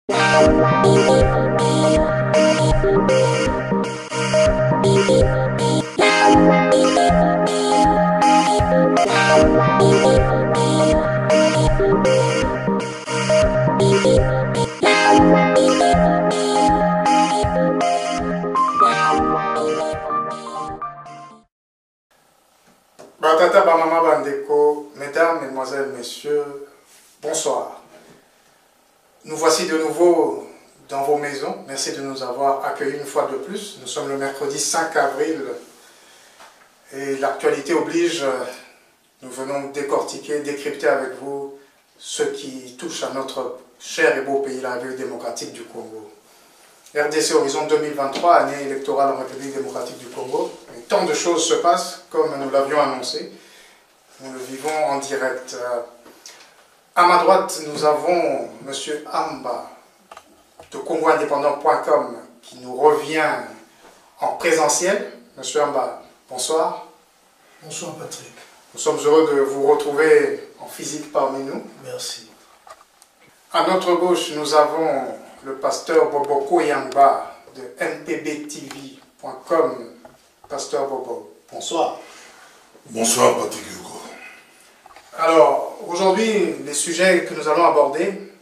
Batata Bamama Bandeko, mesdames, mesdemoiselles, messieurs, bonsoir. Nous voici de nouveau dans vos maisons. Merci de nous avoir accueillis une fois de plus. Nous sommes le mercredi 5 avril et l'actualité oblige, nous venons décortiquer, décrypter avec vous ce qui touche à notre cher et beau pays, la République démocratique du Congo. RDC Horizon 2023, année électorale en République démocratique du Congo. Et tant de choses se passent, comme nous l'avions annoncé. Nous le vivons en direct. À ma droite, nous avons M. Amba de CongoIndépendant.com qui nous revient en présentiel. M. Amba, bonsoir. Bonsoir Patrick. Nous sommes heureux de vous retrouver en physique parmi nous. Merci. À notre gauche, nous avons le pasteur Bobo Koyamba de npbtv.com. Pasteur Bobo, bonsoir. Bonsoir Patrick Hugo. Alors, aujourd'hui, les sujets que nous allons aborder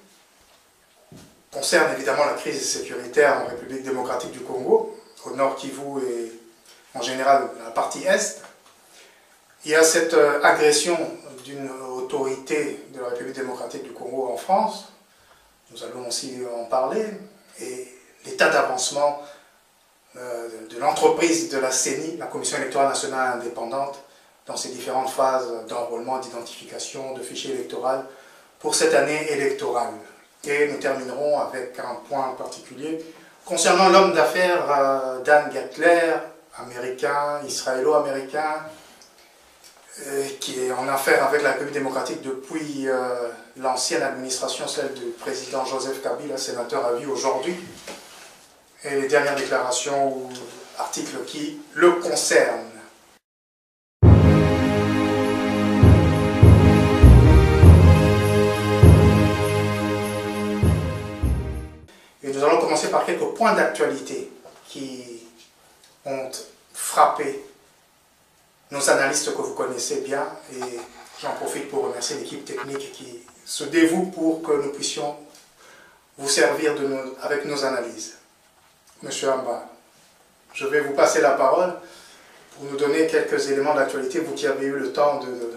concernent évidemment la crise sécuritaire en République démocratique du Congo, au nord Kivu et en général la partie est. Il y a cette agression d'une autorité de la République démocratique du Congo en France. Nous allons aussi en parler. Et l'état d'avancement de l'entreprise de la CENI, la Commission électorale nationale indépendante, dans ses différentes phases d'enrôlement, d'identification, de fichiers électoraux pour cette année électorale. Et nous terminerons avec un point particulier concernant l'homme d'affaires Dan Gettler, américain, israélo-américain, qui est en affaire avec la République démocratique depuis l'ancienne administration, celle du président Joseph Kabila, sénateur à vie aujourd'hui, et les dernières déclarations ou articles qui le concernent. Et nous allons commencer par quelques points d'actualité qui ont frappé nos analystes que vous connaissez bien, et j'en profite pour remercier l'équipe technique qui se dévoue pour que nous puissions vous servir avec nos analyses. Monsieur Amba, je vais vous passer la parole pour nous donner quelques éléments d'actualité, vous qui avez eu le temps de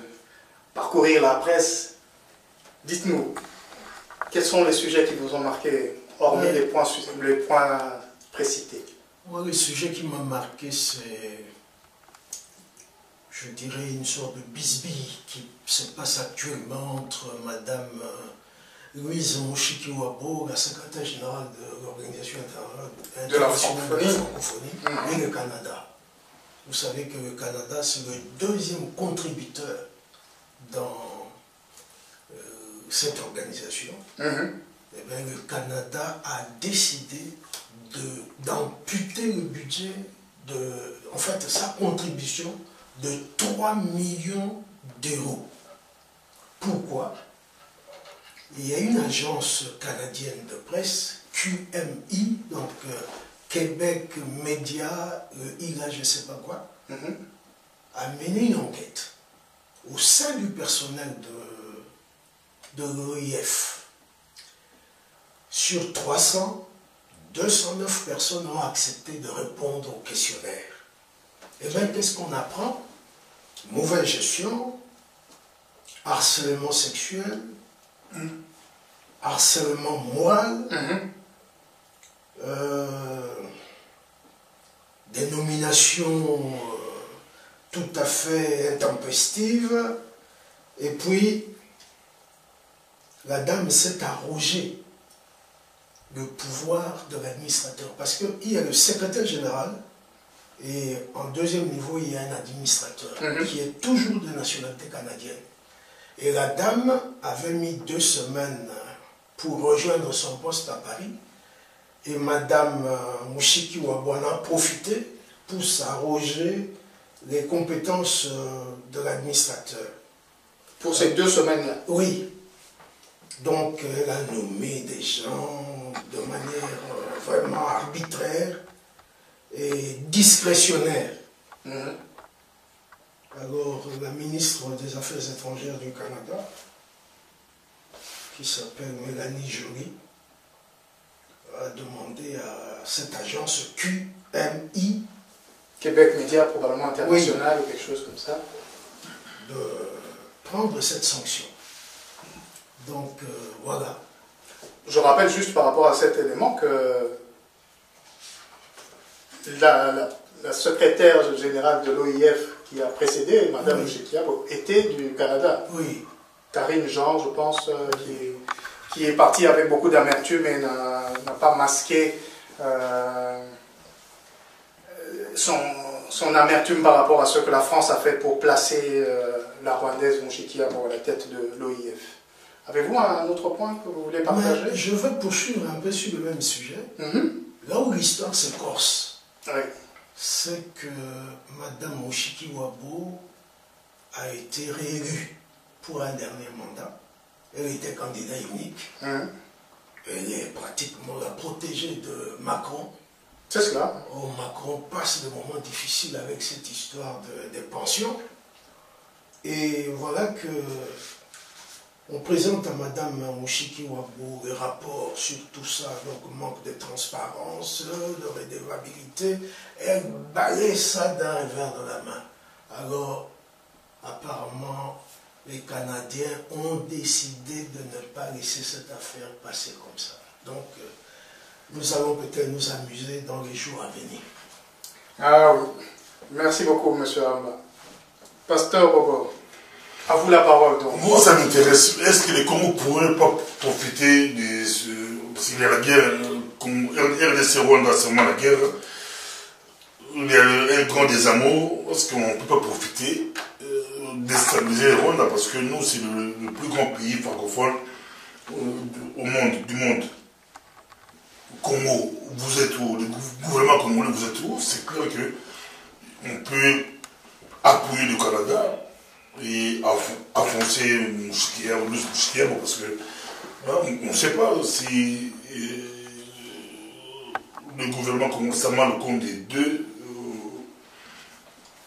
parcourir la presse. Dites-nous, quels sont les sujets qui vous ont marqué, hormis les points précités? Moi, le sujet qui m'a marqué, c'est, je dirais, une sorte de bisbille qui se passe actuellement entre Madame Louise Mushikiwabo, la secrétaire générale de l'Organisation internationale de la francophonie, et le Canada. Vous savez que le Canada, c'est le deuxième contributeur dans cette organisation. Eh bien, le Canada a décidé d'amputer le budget, en fait, sa contribution de 3 millions d'euros. Pourquoi? Il y a une agence canadienne de presse, QMI, donc Québec Média, ILA, je ne sais pas quoi, a mené une enquête au sein du personnel de l'OIF. Sur 300, 209 personnes ont accepté de répondre au questionnaire. Et bien, qu'est-ce qu'on apprend? Mauvaise gestion, harcèlement sexuel, harcèlement moral, des nominations tout à fait intempestives, et puis la dame s'est arrogée le pouvoir de l'administrateur, parce qu'il y a le secrétaire général, et en deuxième niveau, il y a un administrateur qui est toujours de nationalité canadienne. Et la dame avait mis 2 semaines pour rejoindre son poste à Paris. Et Madame Mushikiwabo en a profité pour s'arroger les compétences de l'administrateur. Pour ces 2 semaines-là? Oui. Donc, elle a nommé des gens vraiment arbitraire et discrétionnaire. Alors, la ministre des Affaires étrangères du Canada, qui s'appelle Mélanie Joly, a demandé à cette agence QMI, Québec Média, probablement international, ou quelque chose comme ça, de prendre cette sanction. Donc, voilà. Je rappelle juste par rapport à cet élément que la secrétaire générale de l'OIF qui a précédé Mme Chikiabo était du Canada. Oui. Karine Jean, je pense, qui est partie avec beaucoup d'amertume et n'a pas masqué son amertume par rapport à ce que la France a fait pour placer la Rwandaise Mushikiwabo à la tête de l'OIF. Avez-vous un autre point que vous voulez partager? Mais je veux poursuivre un peu sur le même sujet. Là où l'histoire s'écorce, c'est que Mme Mushikiwabo a été réélue pour un dernier mandat. Elle était candidat unique. Elle est pratiquement la protégée de Macron. C'est cela. Oh, Macron passe des moments difficiles avec cette histoire des pensions. Et voilà que on présente à Mme Mushikiwabo les rapports sur tout ça, donc manque de transparence, de redevabilité. Elle balaye ça d'un revers de la main. Alors, apparemment, les Canadiens ont décidé de ne pas laisser cette affaire passer comme ça. Donc, nous allons peut-être nous amuser dans les jours à venir. Ah oui. Merci beaucoup, M. Amba. Pasteur Bobo, à vous la parole. Donc. Moi, ça m'intéresse. Est-ce que les Congo ne pourraient pas profiter de ce... Parce qu'il y a la guerre, RDC Rwanda, c'est vraiment la guerre. Il y a un grand désamour. Est-ce qu'on ne peut pas profiter déstabiliser le Rwanda? Parce que nous, c'est le plus grand pays francophone au monde, du monde. Congo, vous êtes où? Le gouvernement congolais, vous êtes où? C'est clair qu'on peut appuyer le Canada et enfoncer Mushikiwabo parce que on ne sait pas si le gouvernement congolais, ça le compte des deux,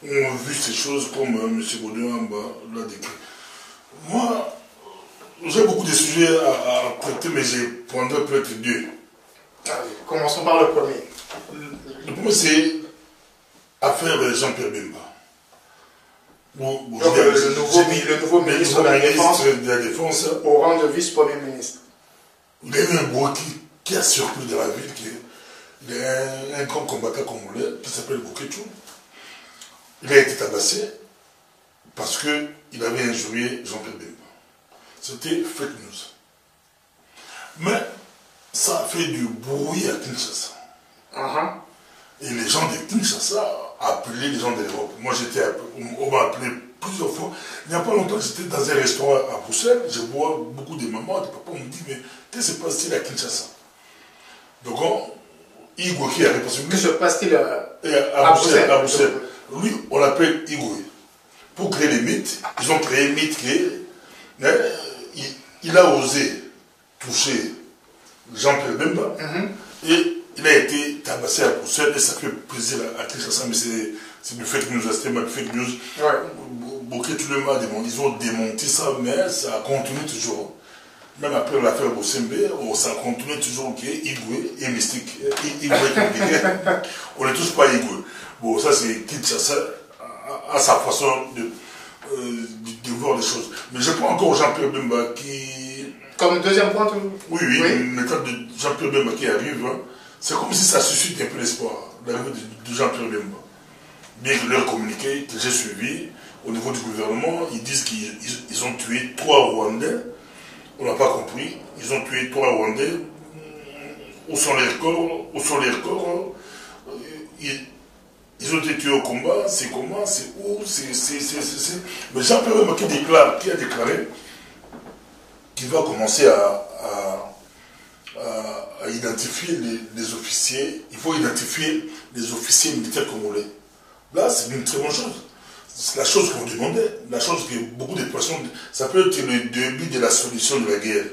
ont vu ces choses comme M. Baudouin l'a décrit. Moi, j'ai beaucoup de sujets à traiter, mais j'ai prendrai peut-être deux. Commençons par le premier. Le premier, c'est affaire Jean-Pierre Bemba. Donc, le nouveau ministre de la Défense au rang de vice-premier ministre. Il y a eu un bruit qui a circulé dans la ville, il y a un grand combattant congolais qui s'appelle Boketou. Il a été tabassé parce qu'il avait injurié Jean-Pierre Bemba. C'était fake news. Mais ça a fait du bruit à Kinshasa. Et les gens de Kinshasa appelaient les gens de l'Europe. Moi, on m'a appelé plusieurs fois. Il n'y a pas longtemps, j'étais dans un restaurant à Bruxelles. Je vois beaucoup de mamans, de papas. On me dit, mais qu'est-ce qui se passe-t-il à Kinshasa? Donc, Igwe qui arrive. Que se passe-t-il à Bruxelles? Lui, on l'appelle Igwe. Pour créer les mythes, ils ont créé un mythe il a osé toucher Jean-Pierre Bemba et il a été tabassé à Bruxelles et ça fait plaisir à Kinshasa, mais c'est du fake news, c'était mal fake news. Ils ont démonté ça, mais ça continue toujours. Même après l'affaire Bosembe, ça continue toujours que Igwe est mystique. On ne touche pas Igwe. Bon, ça c'est Kinshasa à sa façon de voir les choses. Mais je prends encore Jean-Pierre Bemba qui... Comme deuxième point, oui, une méthode de Jean-Pierre Bemba qui arrive, c'est comme si ça suscite un peu l'espoir, l'arrivée de Jean-Pierre Bemba. Bien que leur communiqué, que j'ai suivi, au niveau du gouvernement, ils disent qu'ils ont tué 3 Rwandais. On n'a pas compris. Ils ont tué 3 Rwandais. Où sont les corps? Ils ont été tués au combat. C'est comment? C'est où? Mais Jean-Pierre Bemba qui a déclaré qu'il va commencer à identifier les officiers. Il faut identifier les officiers militaires congolais. Là, c'est une très bonne chose. C'est la chose qu'on demandait, la chose que beaucoup de personnes... Ça peut être le début de la solution de la guerre.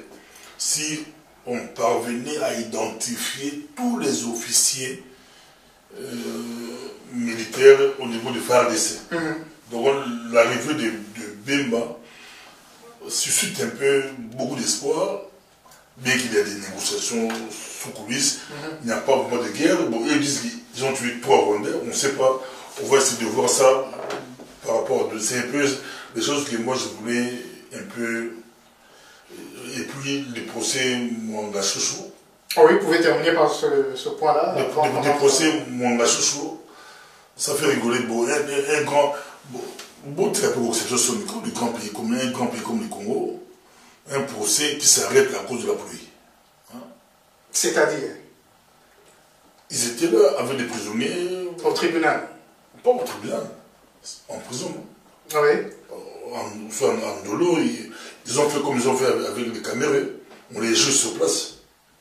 Si on parvenait à identifier tous les officiers militaires au niveau du FARDC. Donc l'arrivée de Bemba suscite un peu beaucoup d'espoir, bien qu'il y ait des négociations sous coulisses, il n'y a pas vraiment de guerre. Bon, eux disent qu'ils ont tué 3 Rwandais, on ne sait pas, on va essayer de voir ça par rapport à... C'est un peu les choses que moi je voulais un peu... Et puis les procès Mwanga Chouchou. Oh oui, vous pouvez terminer par ce point-là. Les procès Mwanga Chouchou, ça fait rigoler. Bon, un grand... Bon, très peu d'exception sur le grand pays comme le Congo, un procès qui s'arrête à cause de la pluie. Hein? C'est-à-dire? Ils étaient là avec des prisonniers. Au tribunal? Pas au tribunal, en prison. Ah oui. En Dolo, ils ont fait comme ils ont fait avec les caméras. On les juge sur place.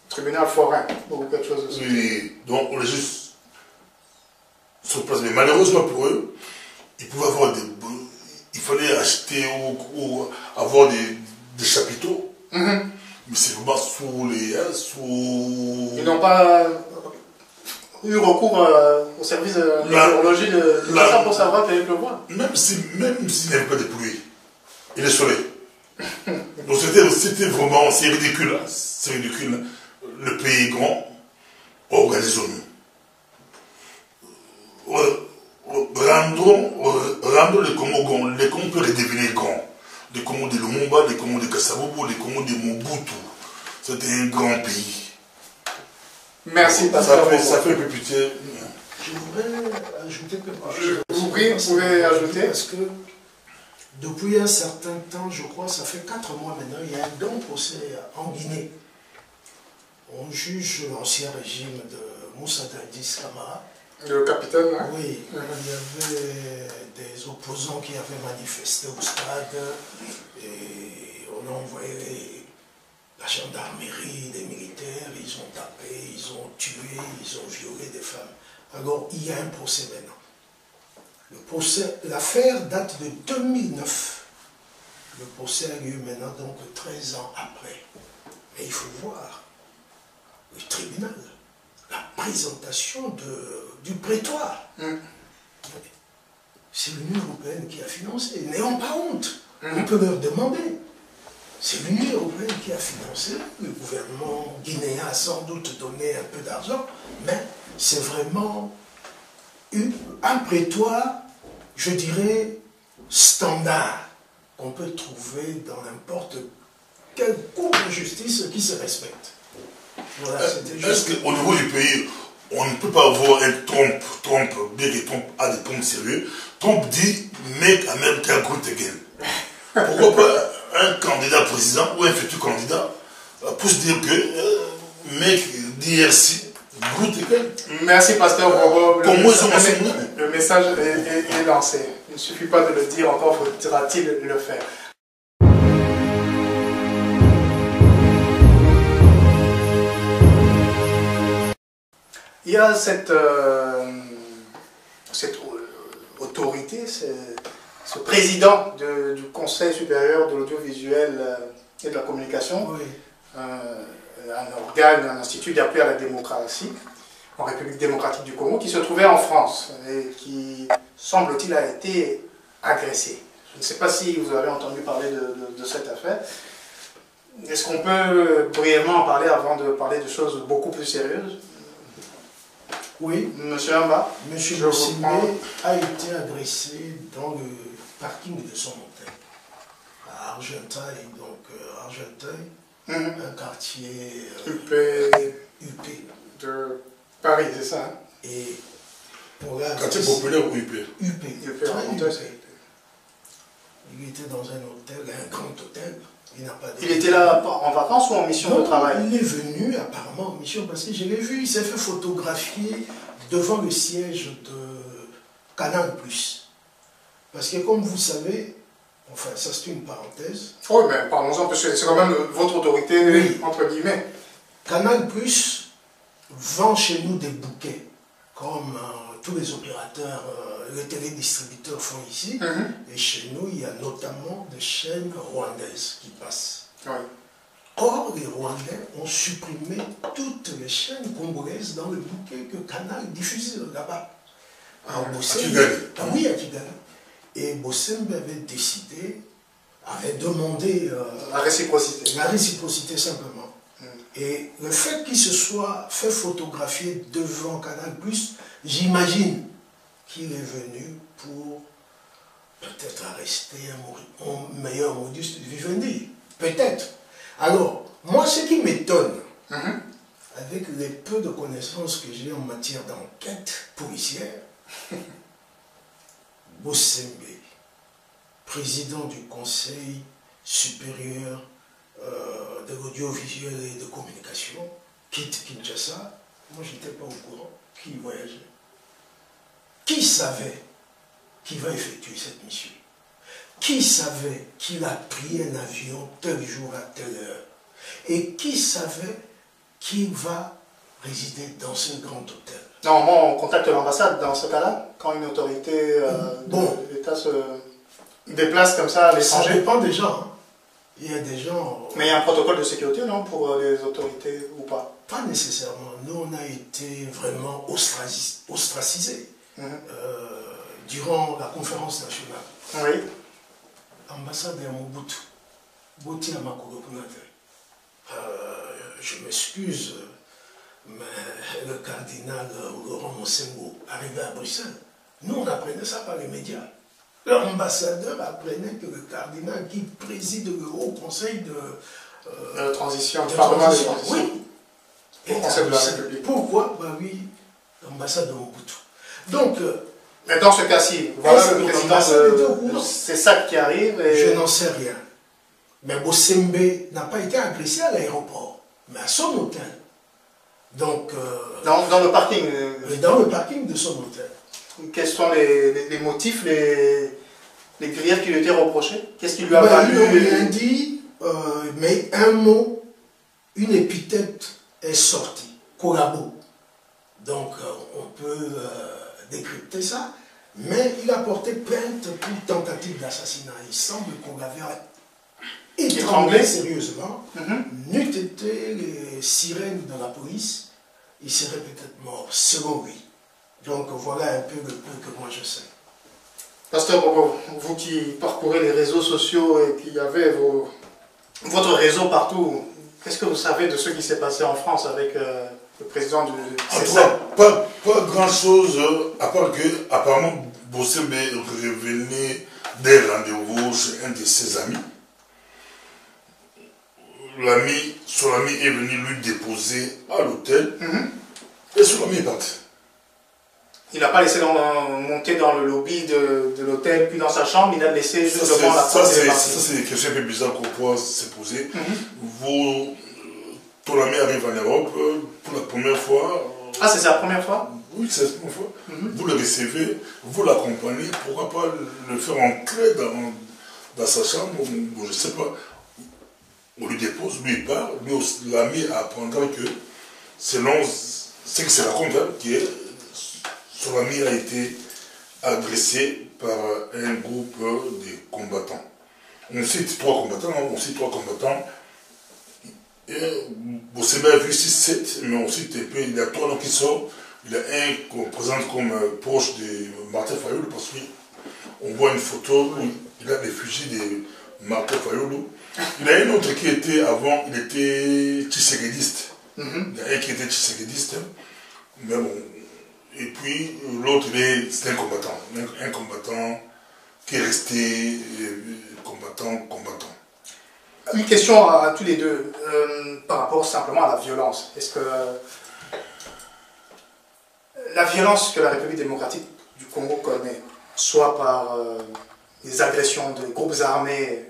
Tribunal forain, ou quelque chose de ça. Oui, donc on les juge sur place. Mais malheureusement pour eux, ils pouvaient avoir il fallait acheter ou avoir des chapiteaux. Mais c'est vraiment Ils n'ont pas eu recours au service de météorologie de l'État pour savoir qu'il allait pleuvoir. Même s'il n'y avait pas de pluie et le soleil. Donc c'était vraiment, c'est ridicule. Hein. C'est ridicule. Le pays est grand, organisons-nous. Rendons le Congo grand. Le Congo peut redevenir grand. Le Congo de Lumumba, le Congo de Kassavubu, le Congo de Mobutu. C'était un grand pays. Merci, Pasteur. Ça fait un peu pitié. Je voudrais ajouter quelque chose. Vous pouvez ajouter? Parce que depuis un certain temps, je crois, ça fait 4 mois maintenant, il y a un grand procès en Guinée. On juge l'ancien régime de Moussa Dadis Camara. Le capitaine, hein? Oui, il y avait des opposants qui avaient manifesté au stade et on a envoyé la gendarmerie, des militaires, ils ont tapé, ils ont tué, ils ont violé des femmes. Alors, il y a un procès maintenant. Le procès, l'affaire date de 2009. Le procès a lieu maintenant, donc 13 ans après. Mais il faut voir le tribunal, la présentation du prétoire. C'est l'Union européenne qui a financé. N'ayons pas honte. On peut leur demander. C'est l'Union européenne qui a financé. Le gouvernement guinéen a sans doute donné un peu d'argent, mais c'est vraiment un prétoire, je dirais, standard, qu'on peut trouver dans n'importe quelle cour de justice qui se respecte. Voilà, est-ce qu'au niveau du pays, on ne peut pas avoir un Trump, bien que Trump a des points sérieux, Trump dit « make America great again ». Pourquoi pas un candidat président ou un futur candidat pour se dire que make DRC great again. Merci, Pasteur Bobo. Le le message est lancé. Il ne suffit pas de le dire, encore faudra-t-il le faire. Il y a cette autorité, ce président du Conseil supérieur de l'audiovisuel et de la communication, oui. Un organe, un institut d'appui à la démocratie en République démocratique du Congo qui se trouvait en France et qui, semble-t-il, a été agressé. Je ne sais pas si vous avez entendu parler de cette affaire. Est-ce qu'on peut brièvement en parler avant de parler de choses beaucoup plus sérieuses? Oui. Monsieur Amba, Monsieur Mossimé a été agressé dans le parking de son hôtel à Argenteuil, donc Argenteuil, un quartier UP de Paris, c'est ça, hein? Et pour la quartier populaire ou UP? UP. UP. Il était dans un hôtel, un grand hôtel. Il était là en vacances ou en mission de travail? Il est venu apparemment en mission parce que je l'ai vu, il s'est fait photographier devant le siège de Canal+. Parce que comme vous savez, enfin ça c'est une parenthèse. Oui, mais parlons-en parce que c'est quand même votre autorité, oui, entre guillemets. Canal+ vend chez nous des bouquets, comme tous les opérateurs, les télédistributeurs font ici. Et chez nous, il y a notamment des chaînes rwandaises qui passent. Oui. Or, les Rwandais ont supprimé toutes les chaînes congolaises dans le bouquet que Canal diffusait là-bas. À Kigali. Ah oui, à Kigali. Et Bossembe avait décidé, avait demandé la réciprocité. La réciprocité simplement. Et le fait qu'il se soit fait photographier devant Canal+, j'imagine qu'il est venu pour peut-être arrêter un meilleur modus vivendi. Peut-être. Alors, moi, ce qui m'étonne, avec les peu de connaissances que j'ai en matière d'enquête policière, Bossembe, président du Conseil supérieur de l'audiovisuel et de communication, quitte Kinshasa, moi je n'étais pas au courant qu'il voyageait. Qui savait qu'il va effectuer cette mission? Qui savait qu'il a pris un avion tel jour à telle heure? Et qui savait qu'il va résider dans ce grand hôtel? Normalement, on contacte l'ambassade dans ce cas-là, quand une autorité de l'État se déplace comme ça à l'étranger. Ça dépend des gens. Hein. Il y a des gens... Mais il y a un protocole de sécurité, non, pour les autorités ou pas? Pas nécessairement. Nous, on a été vraiment ostracisés durant la conférence nationale. Oui. Ambassade de Mobutu, Boti Amakoro je m'excuse, mais le cardinal Laurent Mosengo arrivé à Bruxelles, nous on apprenait ça par les médias. L'ambassadeur apprenait que le cardinal qui préside le Haut Conseil de transition, du Parlement de transition. Oui. Au Conseil de la République. Pourquoi? Ben oui, l'ambassade de Mobutu. Donc, mais dans ce cas-ci, voilà le président, c'est ça qui arrive. Et... Je n'en sais rien. Mais Bossembe n'a pas été agressé à l'aéroport, mais à son hôtel. Donc, dans le parking. Dans le parking de son hôtel. Quels sont les motifs, les griefs qui lui étaient reprochés? Qu'est-ce qui lui a valu? Il n'a rien dit, mais un mot, une épithète est sortie. Collabo. Donc, on peut décrypter ça. Mais il a porté plainte pour tentative d'assassinat. Il semble qu'on l'avait étranglé sérieusement. N'eût été les sirènes de la police, il serait peut-être mort, selon lui. Donc voilà un peu le peu que moi je sais. Pasteur Bogo, vous qui parcourez les réseaux sociaux et qui avez votre réseau partout, qu'est-ce que vous savez de ce qui s'est passé en France avec le président du CSA? Pas grand-chose, à part que, apparemment, Bossembe revenait d'un rendez-vous chez un de ses amis. Son ami est venu lui déposer à l'hôtel et son ami est parti. Il n'a pas laissé monter dans le lobby de l'hôtel, puis dans sa chambre, il a laissé juste devant la porte. Ça, c'est des questions un peu bizarres qu'on peut se poser. Ton ami arrive en Europe pour la première fois. Ah, c'est sa première fois? Oui, c'est sa première fois. Vous le recevez, vous l'accompagnez, pourquoi pas le faire entrer dans sa chambre, je ne sais pas. On lui dépose, lui il part, l'ami apprendra que, selon ce qui se raconte, son ami a été agressé par un groupe de combattants. On cite trois combattants, et Bossembe a vu 6-7, mais on cite un peu, il y a trois noms qui sortent. Il y a un qu'on présente comme proche de Martin Fayulu, parce qu'on voit une photo où il a l'effigie de Martin Fayulu. Il y a un autre qui était avant, il était tshisekidiste. Il y a un qui était tshisekidiste, mais bon. Et puis l'autre, c'est un combattant qui est resté combattant. Une question à tous les deux, par rapport simplement à la violence. Est-ce que la violence que la République démocratique du Congo connaît, soit par les agressions de groupes armés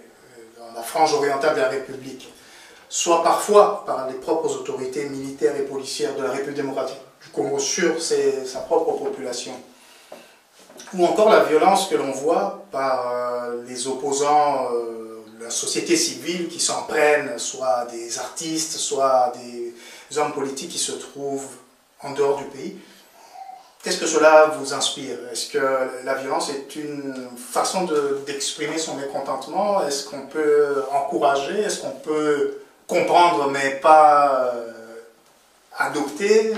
dans la frange orientale de la République, soit parfois par les propres autorités militaires et policières de la République démocratique du Congo sur sa propre population, ou encore la violence que l'on voit par les opposants de la société civile qui s'en prennent, soit des artistes, soit des hommes politiques qui se trouvent en dehors du pays. Qu'est-ce que cela vous inspire? Est-ce que la violence est une façon d'exprimer son mécontentement? Est-ce qu'on peut encourager? Est-ce qu'on peut comprendre mais pas adopter.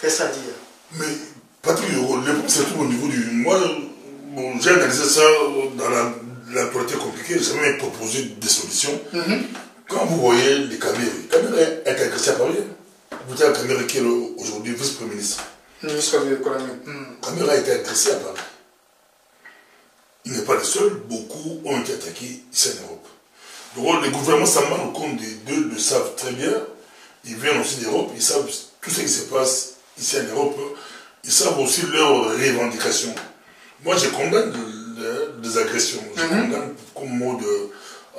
Qu'est-ce à dire? Mais, Patrick, le problème, c'est tout au niveau du... Moi, bon, j'ai analysé ça dans la politique compliquée, j'ai même proposé des solutions. Quand vous voyez les Camérés est agressé à Paris. Vous avez Caméré qui est aujourd'hui vice-premier ministre. Ministre de l'économie. Caméré a été agressé à Paris. Il n'est pas le seul, beaucoup ont été attaqués ici en Europe. Donc les gouvernements s'en rendent compte des deux, le savent très bien. Ils viennent aussi d'Europe, ils savent tout ce qui se passe ici en Europe. Ils savent aussi leurs revendications. Moi, je condamne les agressions. Je condamne comme mot de...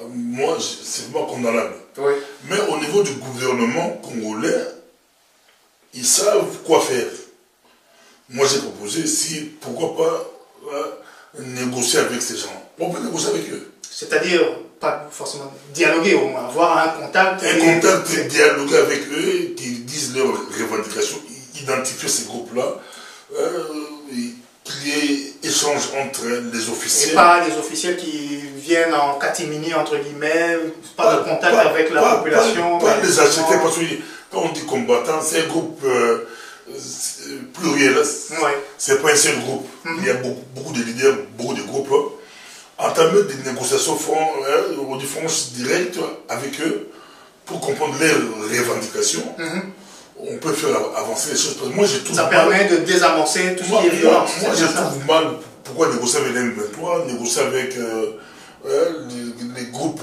moi, c'est pas condamnable. Oui. Mais au niveau du gouvernement congolais, ils savent quoi faire. Moi, j'ai proposé, pourquoi pas négocier avec ces gens. On peut négocier avec eux. C'est-à-dire, pas forcément dialoguer au moins, avoir un contact. Dialoguer avec eux, qu'ils disent leurs revendications, identifier ces groupes-là, qu'il y ait échange entre les officiels. Et pas les officiels qui viennent en catimini, entre guillemets, pas de contact avec la population. Pas les acheter, parce que quand on dit combattant, c'est un groupe pluriel. C'est pas un seul groupe. Il y a beaucoup de leaders, beaucoup de groupes. Entamer des négociations franches directes avec eux pour comprendre leurs revendications. On peut faire avancer les choses. Moi, ça permet de désamorcer tout ce qui est violence. Moi, je trouve mal pourquoi négocier avec l'M23, négocier avec les groupes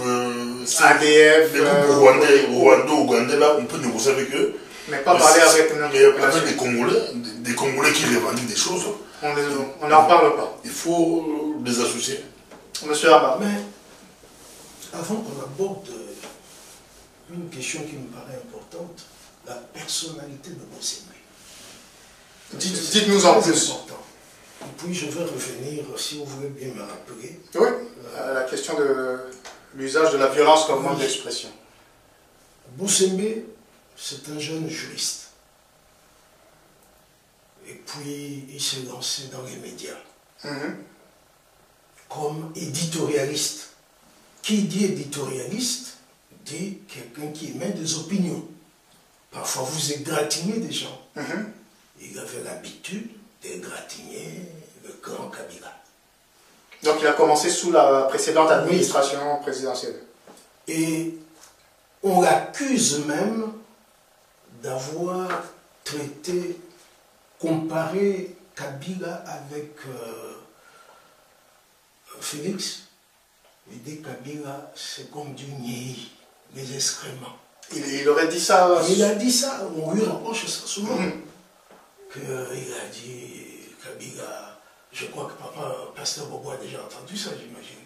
ADF, les groupes rwandais, là, on peut négocier avec eux. Mais pas parler avec des Congolais qui revendiquent des choses. On n'en parle pas. Il faut les associer. Monsieur Abba. Mais avant qu'on aborde une question qui me paraît importante, la personnalité de Bosembe. Dites-nous en plus. Et puis je vais revenir, si vous voulez bien me rappeler. Oui, à la question de l'usage de la violence comme mode d'expression. Bosembe, c'est un jeune juriste. Et puis il s'est lancé dans les médias. Comme éditorialiste. Qui dit éditorialiste dit quelqu'un qui émet des opinions. Parfois vous égratignez des gens. Il avait l'habitude d'égratigner le clan Kabila. Donc il a commencé sous la précédente administration présidentielle. Et on l'accuse même d'avoir traité, comparé Kabila avec Félix. Il dit Kabila, c'est comme du niei, les excréments. Il aurait dit ça. Il a dit ça, on lui reproche ça souvent. Qu'il a dit Kabila, je crois que Pasteur Bobo a déjà entendu ça, j'imagine.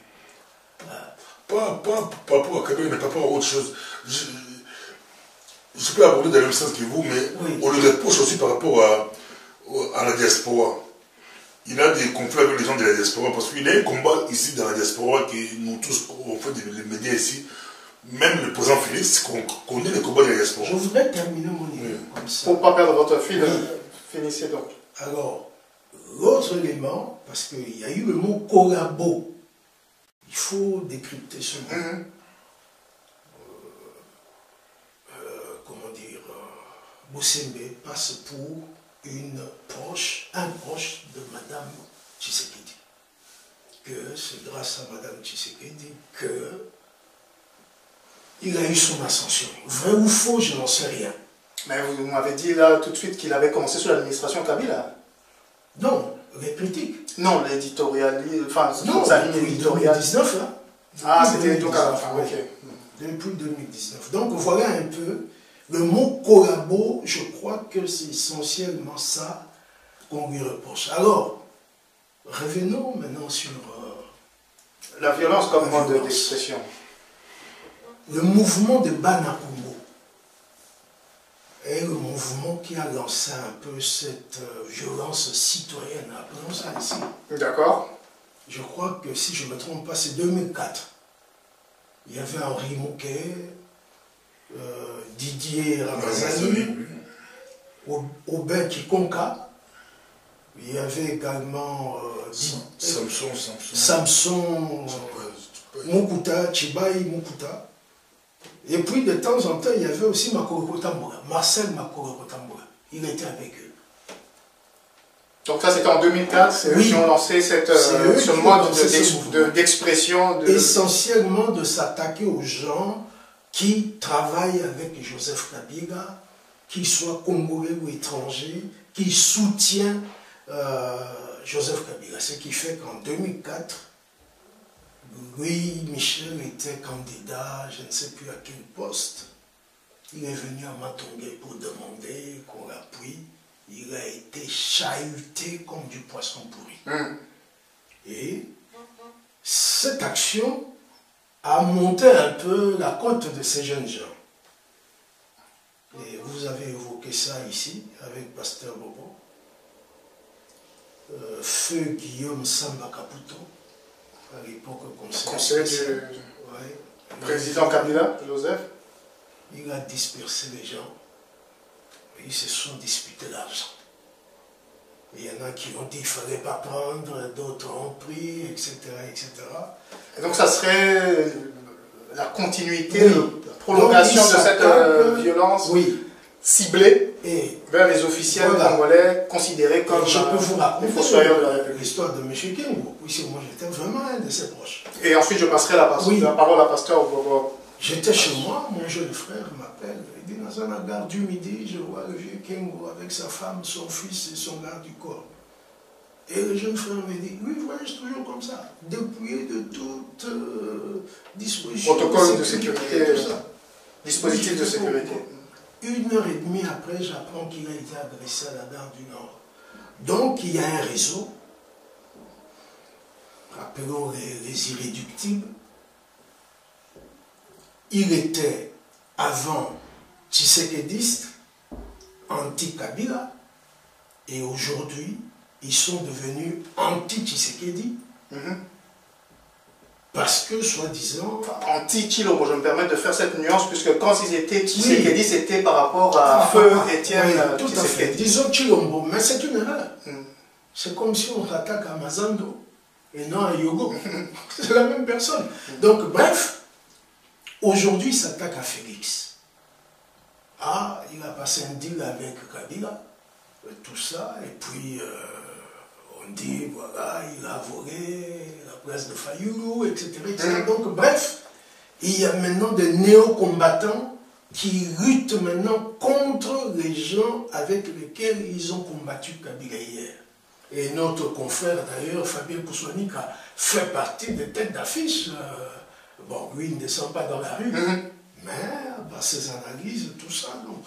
Pas pour Kabila, mais pas pour autre chose. Je peux aborder dans le même sens que vous, mais on le reproche aussi par rapport à la diaspora. Il a des conflits avec les gens de la diaspora, parce qu'il y a un combat ici dans la diaspora que nous tous, on fait des médias ici. Même le président Félix connaît les combats de la diaspora. Je voudrais terminer mon idée comme ça. Pour ne pas perdre votre fil, finissez donc. Alors, l'autre élément, parce qu'il y a eu le mot collabo. Il faut décrypter ce mot. Comment dire, Bosembe passe pour un proche de Madame Tshisekedi. Que c'est grâce à Madame Tshisekedi que il a eu son ascension. Vrai ou faux, je n'en sais rien. Mais vous m'avez dit là tout de suite qu'il avait commencé sous l'administration Kabila. Non, les critiques. Non, l'éditorial, enfin, non, sa ligne depuis éditoriale. 2019, hein. Ah, c'était donc à la fin, ok. Depuis 2019. Donc voilà un peu, le mot collabo, je crois que c'est essentiellement ça qu'on lui reproche. Alors, revenons maintenant sur la violence comme mode d'expression. Le mouvement de Banakungo est le mouvement qui a lancé un peu cette violence citoyenne, appelons ça ici. D'accord. Je crois que si je ne me trompe pas, c'est 2004. Il y avait Henri Mouquet, Didier Ramazani, Aubin Kikonka. Il y avait également Samson Mukuta, Chibaï Mukuta. Et puis de temps en temps, il y avait aussi Makoroko Tamboura, Marcel Makoroko Tamboura. Il était avec eux. Donc ça c'était en 2004, c'est eux qui ont lancé ce mode d'expression. Essentiellement de s'attaquer aux gens qui travaillent avec Joseph Kabila, qu'ils soient congolais ou étrangers, qui soutiennent Joseph Kabila. Ce qui fait qu'en 2004, Louis Michel était candidat, je ne sais plus à quel poste. Il est venu à Matongé pour demander qu'on l'appuie. Il a été chahuté comme du poisson pourri. Et cette action a monté un peu la cote de ces jeunes gens. Et vous avez évoqué ça ici avec Pasteur Bobo. Feu Guillaume Samba Caputo, à l'époque conseiller du président Kabila, Joseph. Il a dispersé les gens. Ils se sont disputés l'argent. Il y en a qui ont dit qu'il ne fallait pas prendre, d'autres ont pris, etc., etc. Et donc ça serait la continuité, la prolongation de cette violence ciblée vers les officiels congolais considérés comme je peux vous raconter les fossoyeurs de la République. L'histoire de M. Kengo. Ici, moi j'étais vraiment un de ses proches. Et ensuite je passerai la parole à Pasteur Bobo. J'étais chez moi, mon jeune frère m'appelle, il dit dans un gare du midi, je vois le vieux Kengo avec sa femme, son fils et son garde du corps. Et le jeune frère me dit, oui, voyage toujours comme ça, dépouillé de toute disposition. Protocole de sécurité, tout ça. Dispositif de sécurité. 1h30 après, j'apprends qu'il a été agressé à la gare du Nord. Donc, il y a un réseau, rappelons les irréductibles. Il était avant Tshisekediste, anti-Kabila, et aujourd'hui, ils sont devenus anti-Tshisekedi. Parce que, soi-disant... Anti-Chilombo, je me permets de faire cette nuance, puisque quand ils étaient Tshisekedi, c'était par rapport à Feu Étienne tout à fait. Disons Chilombo, mais c'est une erreur. C'est comme si on s'attaque à Mazando et non à Yogo. C'est la même personne. Donc, bref, aujourd'hui, il s'attaque à Félix. Ah, il a passé un deal avec Kabila, tout ça, et puis on dit, voilà, il a volé la place de Fayulu, etc. Donc, bref, il y a maintenant des néo-combattants qui luttent maintenant contre les gens avec lesquels ils ont combattu Kabila hier. Et notre confrère, d'ailleurs, Fabien Poussouanik, a fait partie des têtes d'affiche. Bon, lui, il ne descend pas dans la rue, mais bah, ses analyses, tout ça, donc...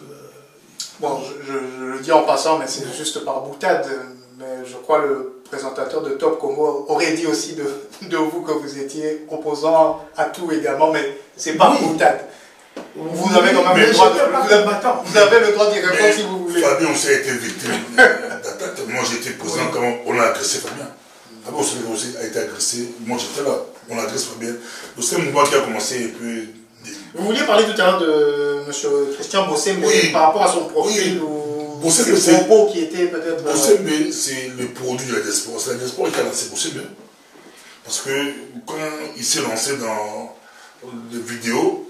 Bon, je le dis en passant, mais c'est juste par boutade, mais je crois le présentateur de Top Congo aurait dit aussi de vous que vous étiez opposant à tout également, mais c'est par boutade. Vous avez quand même le droit vous avez le droit d'y répondre si vous voulez. Fabien aussi a été victime d'attaque. Moi j'étais présent quand on a agressé Fabien. Fabien aussi a été agressé. Moi j'étais là. On agresse Fabien. C'est un mouvement qui a commencé et puis... Vous vouliez parler tout à l'heure de M. Christian Bossembe par rapport à son profil ou ses propos qui étaient peut-être... Bossembe, c'est le produit de la diaspora. C'est la diaspora qui a lancé Bossembe. Parce que quand il s'est lancé dans les vidéos,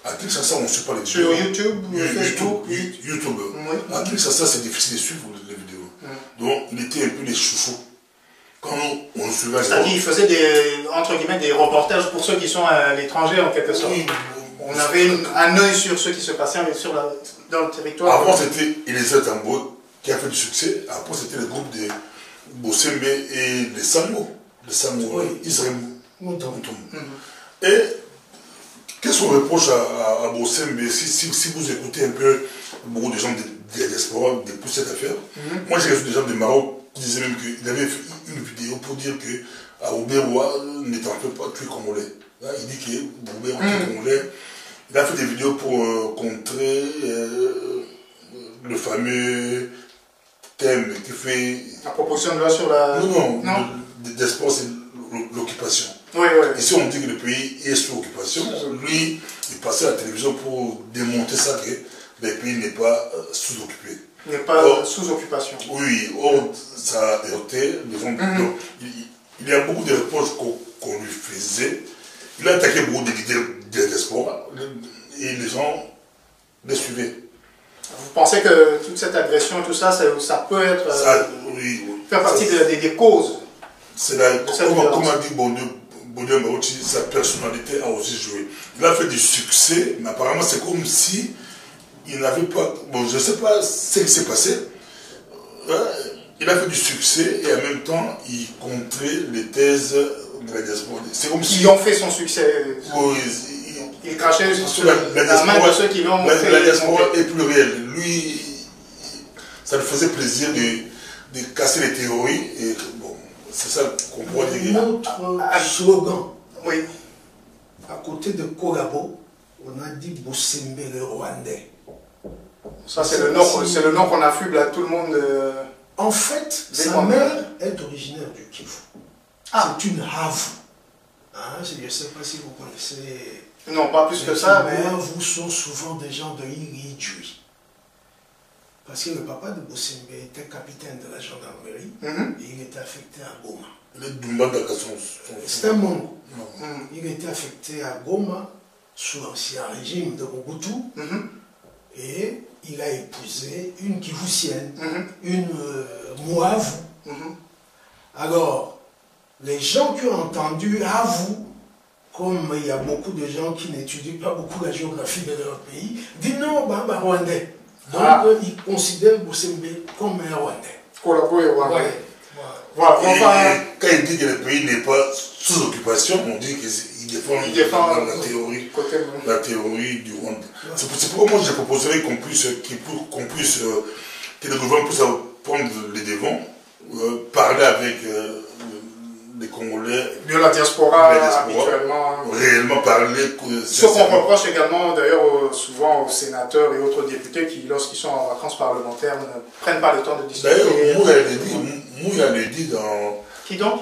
à Kinshasa, on ne suit pas les vidéos. Sur YouTube, Facebook YouTube. À Kinshasa, c'est difficile de suivre les vidéos. Donc, il était un peu les chouchous. Quand on suivait... C'est-à-dire qu'il faisait entre guillemets, des reportages pour ceux qui sont à l'étranger, en quelque sorte. On avait un œil sur ce qui se passait dans le territoire. Avant, c'était Elisabeth Tambo qui a fait du succès. Après, c'était le groupe de Bossembe et les Samo. Les Samo, Israël Moutoum. Et qu'est-ce qu'on reproche à Bossembe si vous écoutez un peu beaucoup de gens de la diaspora depuis cette affaire? Moi, j'ai vu des gens de Maroc qui disaient même qu'il avait fait une vidéo pour dire que Ouberoua n'était un peu pas tué congolais. Là, il dit que Ouberoua tué congolais. Il a fait des vidéos pour contrer le fameux thème qui fait... La proposition de loi sur la... Non, diaspora, c'est l'occupation. Oui. Ici, on dit que le pays est sous occupation. Lui, il passait à la télévision pour démontrer ça, que le pays n'est pas sous-occupé. Il n'est pas sous occupation. Oui, or, ça a heurté les gens. Il y a beaucoup de reproches qu'on lui faisait. Il a attaqué beaucoup de leaders de la diaspora. et les gens les suivaient. Vous pensez que toute cette agression et tout ça, ça peut être faire partie des causes? C'est comme a dit Baudet Mbaochi, sa personnalité a aussi joué. Il a fait du succès, mais apparemment c'est comme si il n'avait pas... Bon, je ne sais pas ce qui s'est passé. Il a fait du succès et en même temps, il contrait les thèses de la diaspora. C'est comme si... Ils ont fait son succès. Oui, il crachait sur la main de ceux qui l'ont montré. La diaspora est plus réelle. Lui, ça lui faisait plaisir de casser les théories. Et bon, c'est ça qu'on pourrait dire. Notre slogan, oui. À côté de Korabo, on a dit Bosembe le Rwandais. Ça, c'est le nom qu'on affuble à tout le monde. En fait, sa mère est originaire du Kivu. Ah. C'est une Havu. Hein, je ne sais pas si vous connaissez. Non, pas plus que ça, mais... Les Havu sont souvent des gens de Iridjui. Parce que le papa de Bosembe était capitaine de la gendarmerie et il était affecté à Goma. C'est un Mongo. Il était affecté à Goma sous l'ancien régime de Mobutu et il a épousé une Kivusienne, une Mouavu. Alors, les gens qui ont entendu Havu, comme il y a beaucoup de gens qui n'étudient pas beaucoup la géographie de leur pays, disent non, bah, Rwandais. Donc, ils considèrent Bosembe comme un Rwandais. Collaborer Rwandais. Ouais. Voilà. Et quand il dit que le pays n'est pas sous occupation, on dit qu'il défend la théorie du Rwanda. C'est pourquoi moi je proposerais que le gouvernement puisse prendre les devants, parler avec les Congolais. De la diaspora, habituellement. Réellement parler. Ce qu'on reproche également d'ailleurs souvent aux sénateurs et autres députés qui, lorsqu'ils sont en vacances parlementaires, ne prennent pas le temps de discuter. D'ailleurs, Mouya l'a dit dans... Qui donc?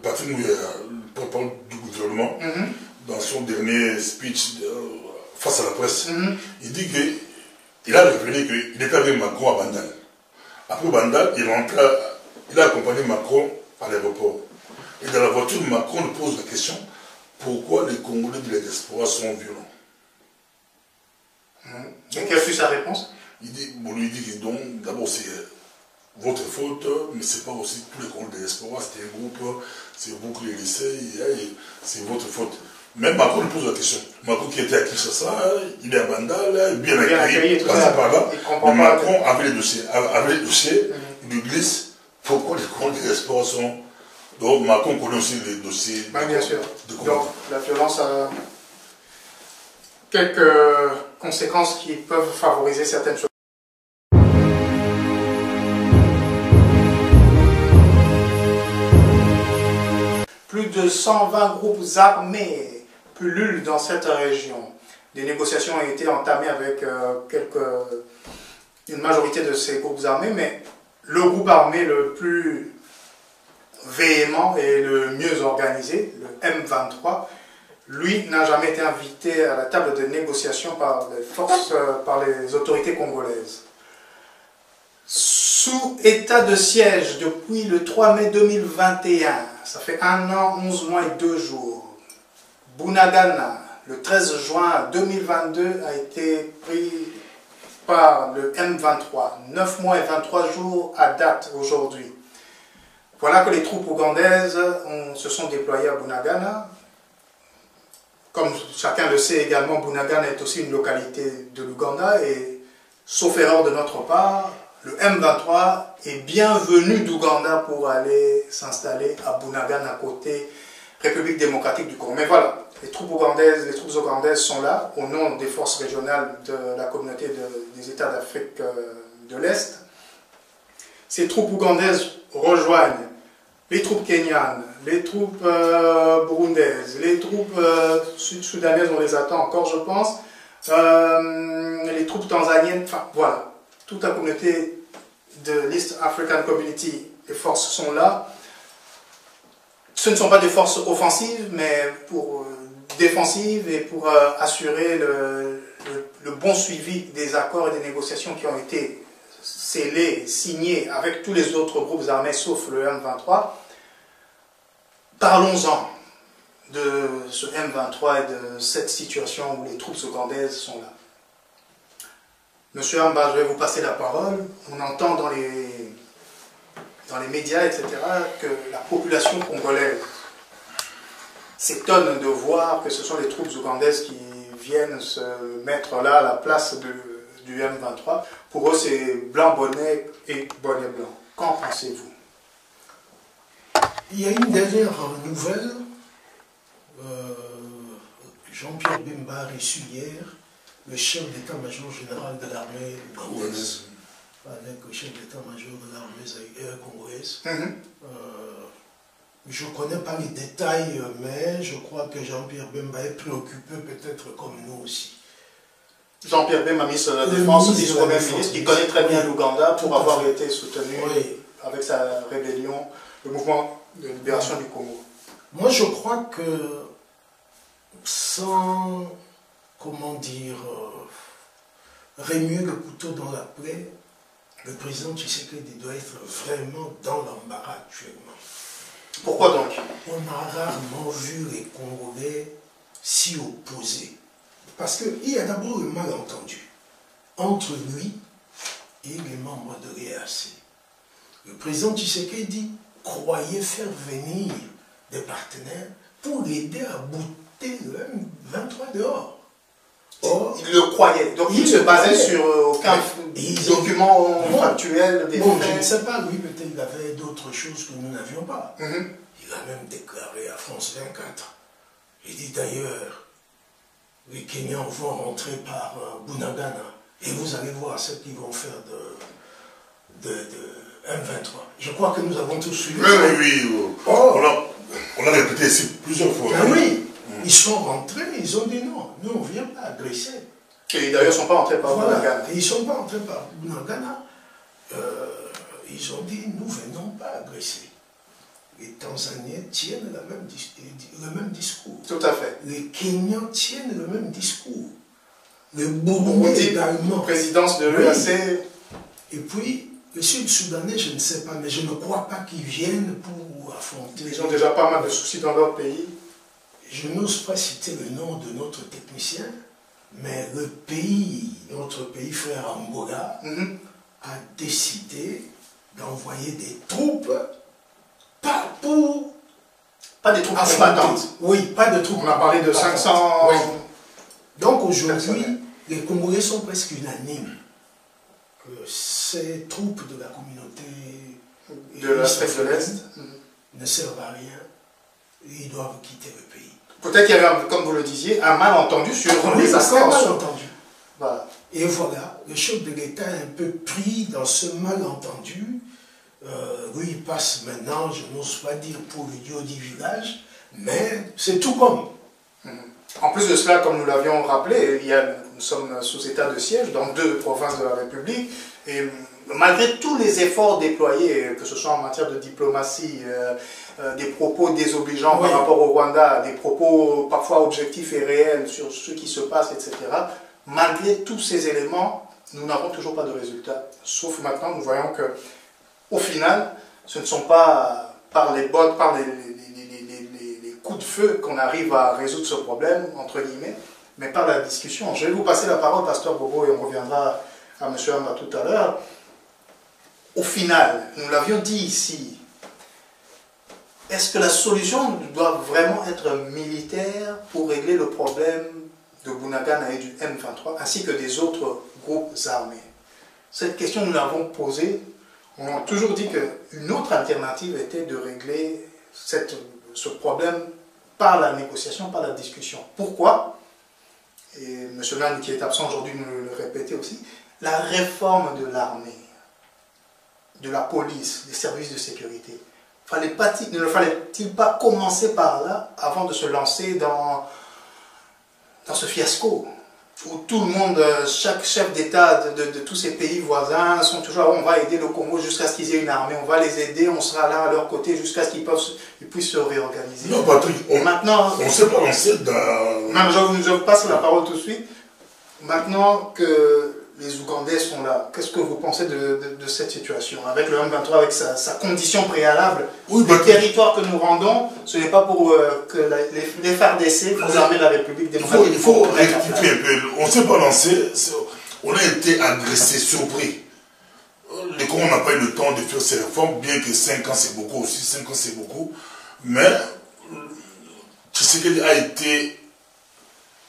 Patrick Mouya, porte-parole du gouvernement, dans son dernier speech face à la presse, il dit qu'il a révélé qu'il était avec Macron à Bandal. Après Bandal, il a accompagné Macron à l'aéroport. Et dans la voiture, Macron lui pose la question, pourquoi les Congolais de la diaspora sont violents? Et quelle fut sa réponse? Il lui dit que donc, d'abord c'est votre faute, mais c'est pas aussi tous les Congolais de la diaspora, c'était un groupe, c'est vous qui les laissez, c'est votre faute. Même Macron lui pose la question. Macron qui était à Kinshasa, il est à Bandal, bien accueilli, passé par là. Mais Macron avait les dossiers, il lui glisse, pourquoi les Congolais de la diaspora sont... Donc Macron connaît aussi les dossiers. Bien sûr. Donc la violence a quelques conséquences qui peuvent favoriser certaines choses. Plus de 120 groupes armés pullulent dans cette région. Des négociations ont été entamées avec une majorité de ces groupes armés, mais le groupe armé le plus véhément et le mieux organisé, le M23, lui n'a jamais été invité à la table de négociation par les autorités congolaises. Sous état de siège depuis le 3 mai 2021, ça fait 1 an, 11 mois et 2 jours, Bunagana, le 13 juin 2022, a été pris par le M23. 9 mois et 23 jours à date aujourd'hui. Voilà que les troupes ougandaises se sont déployées à Bunagana. Comme chacun le sait également, Bunagana est aussi une localité de l'Ouganda et, sauf erreur de notre part, le M23 est bienvenu d'Ouganda pour aller s'installer à Bunagana, à côté République démocratique du Congo. Mais voilà, les troupes ougandaises sont là au nom des forces régionales de la communauté des États d'Afrique de l'Est. Ces troupes ougandaises rejoignent les troupes kenyanes, les troupes burundaises, les troupes sud-soudanaises, on les attend encore je pense, les troupes tanzaniennes, enfin voilà, toute la communauté de l'East African Community, les forces sont là. Ce ne sont pas des forces offensives, mais défensives et pour assurer le bon suivi des accords et des négociations qui ont été scellés, signés avec tous les autres groupes armés sauf le M23. Parlons-en. de ce M23 et de cette situation où les troupes ougandaises sont là. Monsieur Amba, je vais vous passer la parole. On entend dans les médias, etc., que la population congolaise s'étonne de voir que ce sont les troupes ougandaises qui viennent se mettre là à la place du M23. Pour eux, c'est blanc bonnet et bonnet blanc. Qu'en pensez-vous? Il y a une dernière nouvelle. Jean-Pierre Bemba a reçu hier le chef d'état-major général de l'armée congolaise, avec le chef d'état-major de l'armée congolaise. Je ne connais pas les détails, mais je crois que Jean-Pierre Bemba est préoccupé peut-être comme nous aussi. Jean-Pierre Bemba, ministre de la Défense, vice-premier ministre, qui connaît très bien l'Ouganda pour avoir été soutenu avec sa rébellion, le mouvement de libération du Congo. Moi, je crois que sans, comment dire, remuer le couteau dans la plaie, le président Tshisekedi doit être vraiment dans l'embarras actuellement. Pourquoi donc? On a rarement vu les Congolais s'y opposer. Parce qu'il y a d'abord le malentendu entre lui et les membres de l'EAC. Le président Tshisekedi croyait faire venir des partenaires pour l'aider à bouter le M23 dehors. Or, il le croyait, donc il se basait sur aucun document factuel des bon, faits. je ne sais pas, lui peut-être il avait d'autres choses que nous n'avions pas. Il a même déclaré à France 24. Il dit d'ailleurs, les Kenyans vont rentrer par Bunagana et vous allez voir ce qu'ils vont faire de M23. Je crois que nous avons tous suivi. Oui. On a répété ici plusieurs fois. Ben oui, ils sont rentrés, ils ont dit non, nous on ne vient pas agresser. Et d'ailleurs, ils ne sont pas entrés par Bunagana. Ils ne sont pas entrés par Bunagana. Ils ont dit nous ne venons pas agresser. Les Tanzaniens tiennent le même discours. Tout à fait. Les Kenyans tiennent le même discours. Le Burundais également. Présidence de l'EAC. Et puis, le Sud-Soudanais, je ne sais pas, mais je ne crois pas qu'ils viennent pour affronter. Ils ont déjà pas mal de soucis dans leur pays. Je n'ose pas citer le nom de notre technicien, mais le pays, notre pays frère Angola, a décidé d'envoyer des troupes. Pas des troupes combattantes. Oui, pas de troupes. On a parlé de 500... Oui. Donc aujourd'hui, les Congolais sont presque unanimes que ces troupes de la communauté de l'Afrique de l'Est ne servent à rien et ils doivent quitter le pays. Peut-être qu'il y avait, comme vous le disiez, un malentendu sur les accords. Malentendu. Voilà. Et voilà, le chef de l'État est un peu pris dans ce malentendu. Lui, il passe maintenant, je n'ose pas dire pour l'idiot du village, mais c'est tout comme. En plus de cela, comme nous l'avions rappelé, nous sommes sous état de siège dans 2 provinces de la République, et malgré tous les efforts déployés, que ce soit en matière de diplomatie, des propos désobligeants par rapport au Rwanda, des propos parfois objectifs et réels sur ce qui se passe, etc., malgré tous ces éléments, nous n'avons toujours pas de résultats. Sauf maintenant, nous voyons que au final, ce ne sont pas par les bottes, par les coups de feu qu'on arrive à résoudre ce problème, entre guillemets, mais par la discussion. Je vais vous passer la parole, Pasteur Bobo, et on reviendra à M. Amba tout à l'heure. Au final, nous l'avions dit ici, est-ce que la solution doit vraiment être militaire pour régler le problème de Bunagana et du M23, ainsi que des autres groupes armés? Cette question, nous l'avons posée. On a toujours dit qu'une autre alternative était de régler ce problème par la négociation, par la discussion. Pourquoi? Et M. Lannes, qui est absent aujourd'hui, nous le répétait aussi, la réforme de l'armée, de la police, des services de sécurité. Ne fallait-il pas commencer par là avant de se lancer dans ce fiasco où tout le monde, chaque chef d'État de tous ces pays voisins sont toujours, on va aider le Congo jusqu'à ce qu'ils aient une armée, on va les aider, on sera là à leur côté jusqu'à ce qu'ils puissent se réorganiser. Non, Patrick, on s'est pas lancé dans... Non, je vous passe la parole tout de suite. Maintenant que les Ougandais sont là. Qu'est-ce que vous pensez de cette situation? Avec le M23, avec sa condition préalable, oui, le territoire que nous rendons, ce n'est pas pour que les FARDC, les armées de la République démocratique. Il faut rectifier un peu. On s'est pas lancé, on a été agressé, surpris. Le Congo n'a pas eu le temps de faire ses réformes, bien que 5 ans c'est beaucoup aussi, 5 ans c'est beaucoup. Mais Tshisekedi a été,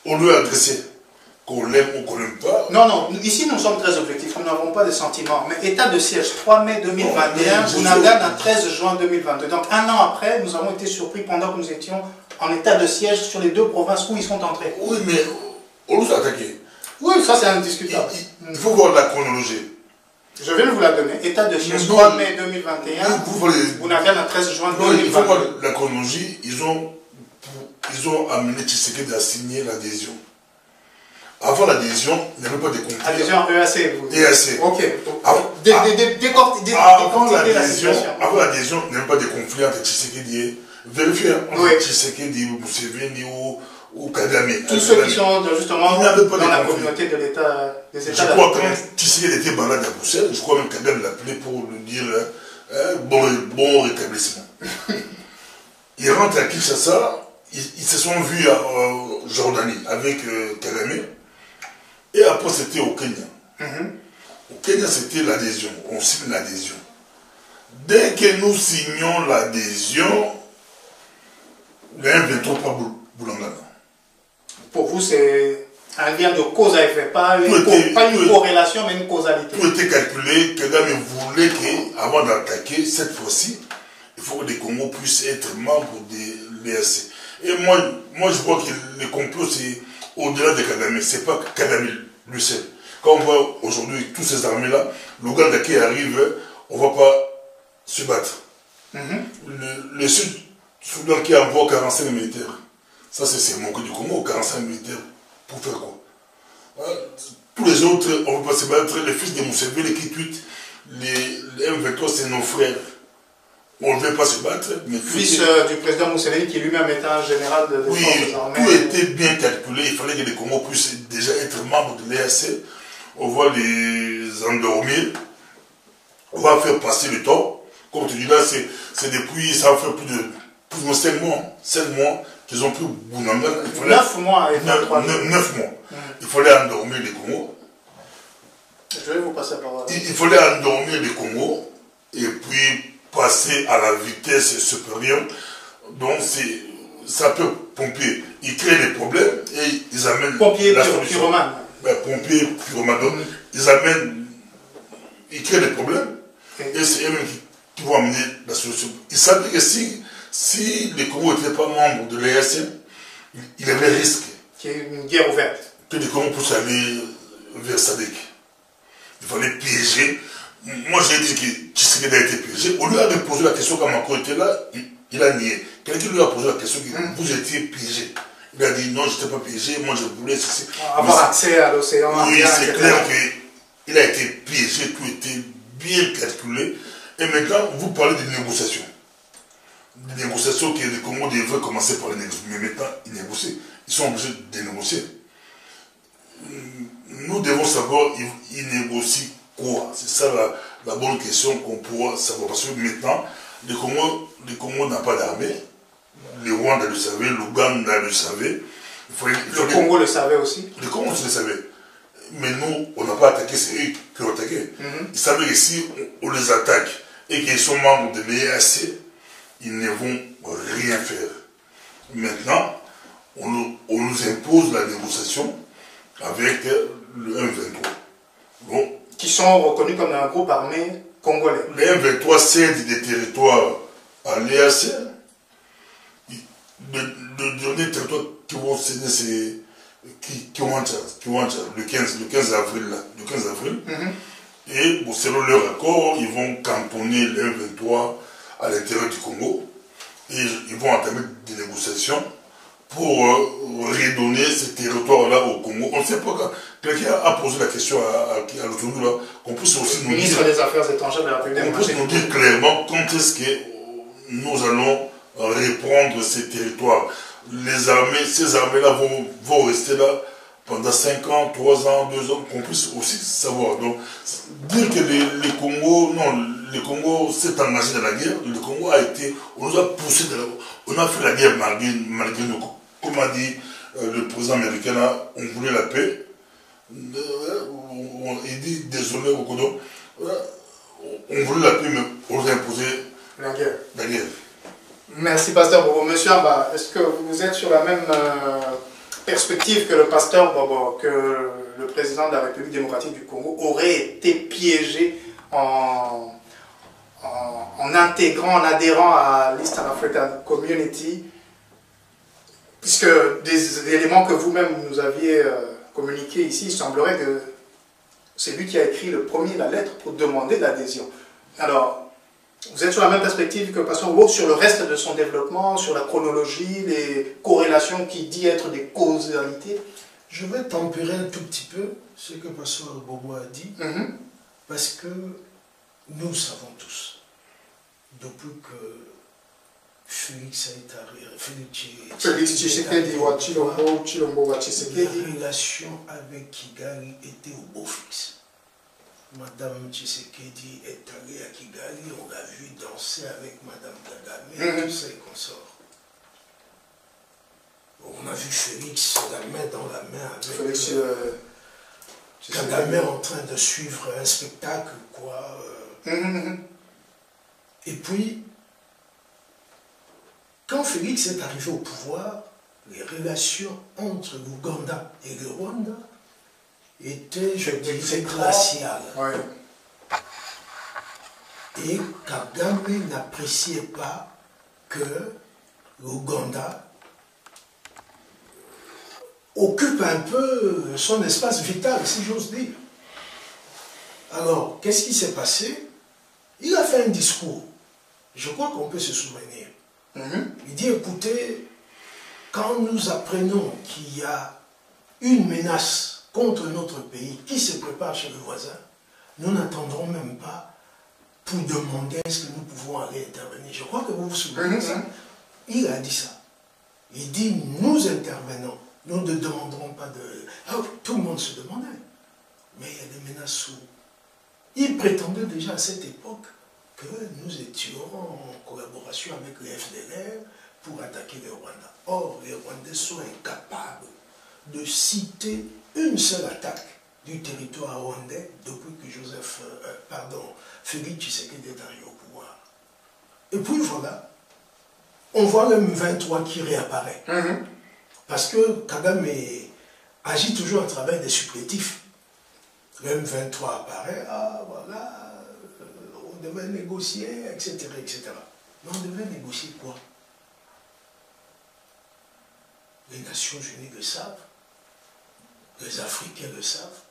on lui a agressé. Qu'on l'aime ou qu'on l'aime pas. Non, non, ici nous sommes très objectifs, nous n'avons pas de sentiments. Mais état de siège, 3 mai 2021, Bunagana à 13 juin 2022. Donc un an après, nous avons été surpris pendant que nous étions en état de siège sur les 2 provinces où ils sont entrés. Oui, mais on nous a attaqué. Oui, ça c'est indiscutable. Il faut voir la chronologie. Je vais vous la donner. État de siège, 3 mai 2021, Bunagana à 13 juin 2022. Il faut voir la chronologie. Ils ont amené Tshisekedi à signer l'adhésion. Avant l'adhésion, il n'y avait pas de conflit. Adhésion EAC, vous dites. EAC. Ok. Avant l'adhésion, il n'y avait pas de conflit entre Tshisekedi et... Vérifiez, entre Tshisekedi, Museveni ou Kagame. Tous ceux qui sont justement dans la communauté de l'État, des États. Je crois que quand Tshisekedi était malade à Bruxelles, je crois même que Kagame l'appelait pour lui dire bon rétablissement. Ils rentrent à Kinshasa, ils se sont vus à Jordanie avec Kagame. Et après, c'était au Kenya. Au Kenya, c'était l'adhésion. On signe l'adhésion. Dès que nous signons l'adhésion, il y a un 23 par Boulangana. Pour vous, c'est un lien de cause à effet, pas une corrélation, mais une causalité. Tout était calculé. Kagame voulait qu'avant d'attaquer, cette fois-ci, il faut que les Congos puissent être membres de l'EAC. Et moi, je vois que le complot, c'est au-delà de Kagame. C'est pas Kagame lui seul. Quand on voit aujourd'hui toutes ces armées-là, l'Ouganda qui arrive, on ne va pas se battre. Le Sud-Soudan qui envoie 45 militaires, ça c'est manqué du Congo, 45 militaires, pour faire quoi? Tous les autres, on ne va pas se battre. Les fils de Museveni qui tweetent, les M23 c'est nos frères. On ne veut pas se battre. Mais fils du président Museveni qui lui-même était un général de oui, forces armées. Tout était bien calculé. Il fallait que les Congos puissent déjà être membres de l'EAC. On va les endormir. On va faire passer le temps. Comme tu dis là, c'est depuis, ça va faire plus de 5 mois. 5 mois qu'ils ont pris Bounanga. 9 mois et 9 mois. Il fallait endormir les Congos. Je vais vous passer la parole. Il fallait endormir les Congos. Et puis passer à la vitesse supérieure. Donc ça peut pompier. Ils créent des problèmes et ils amènent la solution. Pyromane. Pompier, pyromane. Ils créent des problèmes et c'est eux-mêmes qui vont amener la solution. Ils savaient que si les Congos n'étaient pas membres de l'EAC, il y avait risque. Qu'il y ait une guerre ouverte. Que les Congos puissent aller vers Sadek. Il fallait piéger. Moi, j'ai dit que Tshisekedi a été piégé. Au lieu de poser la question quand Macron était là, il a nié. Quelqu'un lui a posé la question, vous étiez piégé. Il a dit non, je n'étais pas piégé, moi je voulais ceci. Avoir accès à l'océan. Oui, c'est clair qu'il a été piégé, tout était bien calculé. Et maintenant, vous parlez de négociations. Des négociations que les Congos devraient commencer par les négocier. Mais maintenant, ils négocient. Ils sont obligés de négocier. Nous devons savoir, ils négocient quoi? C'est ça la bonne question qu'on pourra savoir. Parce que maintenant, le Congo n'a pas d'armée. Le Rwanda le savait, l'Ouganda le savait. Le Congo le savait aussi. Le Congo le savait. Mais nous, on n'a pas attaqué, c'est eux qui ont attaqué. Ils savaient que si on les attaque et qu'ils sont membres de l'EAC, ils ne vont rien faire. Maintenant, on nous impose la négociation avec le M23. Bon. Qui sont reconnus comme un groupe armé congolais. Le M23 cède des territoires à l'EAC. Le dernier territoire qui vont céder, c'est Kiwanja, le 15 avril. Là, le 15 avril. Et bon, selon leur accord, ils vont cantonner le M23 à l'intérieur du Congo. Et ils vont entamer des négociations pour redonner ces territoires-là au Congo. On ne sait pas quand quelqu'un a posé la question à l'autonomie là, qu'on puisse aussi nous dire... Ministre des Affaires étrangères de la République démocratique. On puisse nous dire clairement quand est-ce que nous allons reprendre ces territoires. Les armées, ces armées-là vont rester là pendant 5 ans, 3 ans, 2 ans, qu'on puisse aussi savoir. Donc, dire que les Congo, non, le Congo s'est engagé dans la guerre, le Congo a été, on nous a poussé, on a fait la guerre malgré nous. Comme a dit le président américain, là, on voulait la paix. Il dit désolé au Kodo, on voulait la paix, mais on nous a imposé la guerre. La guerre. Merci, pasteur Bobo. Monsieur Amba, est-ce que vous êtes sur la même perspective que le pasteur Bobo, que le président de la République démocratique du Congo aurait été piégé en intégrant, en adhérant à l'Eastern African Community, puisque des éléments que vous-même nous aviez communiqués ici, il semblerait que c'est lui qui a écrit le premier la lettre pour demander l'adhésion. Alors, vous êtes sur la même perspective que Pasteur Bobo sur le reste de son développement, sur la chronologie, les corrélations qui dit être des causalités? Je vais tempérer un tout petit peu ce que Pasteur Bobo a dit, parce que nous savons tous, depuis que Félix Tshisekedi, Tshilombo Tshisekedi, la relation avec Kigali était au beau fixe. Madame Tshisekedi est allée à Kigali, on l'a vu danser avec Madame Kagame, tout ça et consorts. On a vu Félix la main dans la main avec Kagame en train de suivre un spectacle, quoi. Et puis, quand Félix est arrivé au pouvoir, les relations entre l'Ouganda et le Rwanda étaient, je dirais, glaciales. Ouais. Et Kagame n'appréciait pas que l'Ouganda occupe un peu son espace vital, si j'ose dire. Alors, qu'est-ce qui s'est passé? Il a fait un discours. Je crois qu'on peut se souvenir. Il dit, écoutez, quand nous apprenons qu'il y a une menace contre notre pays qui se prépare chez le voisin, nous n'attendrons même pas pour demander est-ce que nous pouvons aller intervenir. Je crois que vous vous souvenez de ça. Il a dit ça. Il dit, nous intervenons. Nous ne demanderons pas de... Alors, tout le monde se demandait. Mais il y a des menaces sous. Il prétendait déjà à cette époque que nous étions en collaboration avec le FDLR pour attaquer le Rwanda. Or, les Rwandais sont incapables de citer une seule attaque du territoire rwandais depuis que Félix Tshisekedi est arrivé au pouvoir. Et puis voilà, on voit le M23 qui réapparaît. Parce que Kagame agit toujours à travers des supplétifs. Le M23 apparaît, ah voilà, on devait négocier, etc., etc. Mais on devait négocier quoi? Les Nations Unies le savent, les Africains le savent.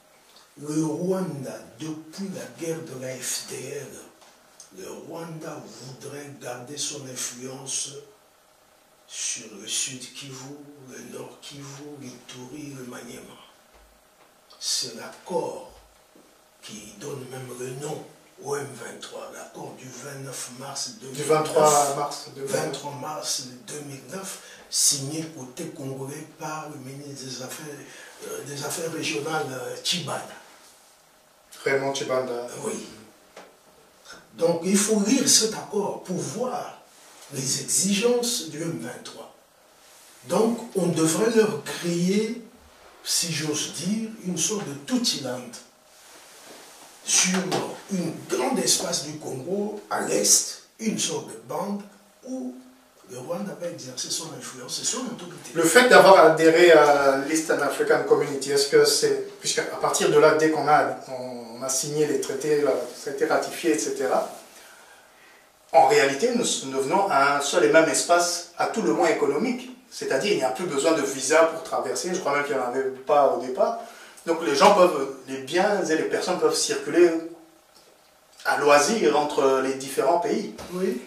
Le Rwanda, depuis la guerre de la FDL, le Rwanda voudrait garder son influence sur le sud Kivu, le nord Kivu, l'Ituri, le Maniema. C'est l'accord qui donne même le nom au M23, l'accord du 29 mars 2009. Du 23 mars 2009. 23 mars 2009, signé côté congolais par le ministre des Affaires régionales Tshibanda. Raymond Tshibanda. Oui. Donc il faut lire cet accord pour voir les exigences du M23. Donc on devrait leur créer, si j'ose dire, une sorte de Tutsi-land sur un grand espace du Congo, à l'est, une sorte de bande où le Rwanda va exercer son influence et son autorité. Le fait d'avoir adhéré à l'Eastern African Community, est-ce que c'est, puisqu'à partir de là, dès qu'on a signé les traités, ça a été ratifié, etc., en réalité, nous devenons un seul et même espace, à tout le moins économique. C'est-à-dire, il n'y a plus besoin de visa pour traverser, je crois même qu'il n'y en avait pas au départ. Donc les gens peuvent, les biens et les personnes peuvent circuler à loisir entre les différents pays. Oui.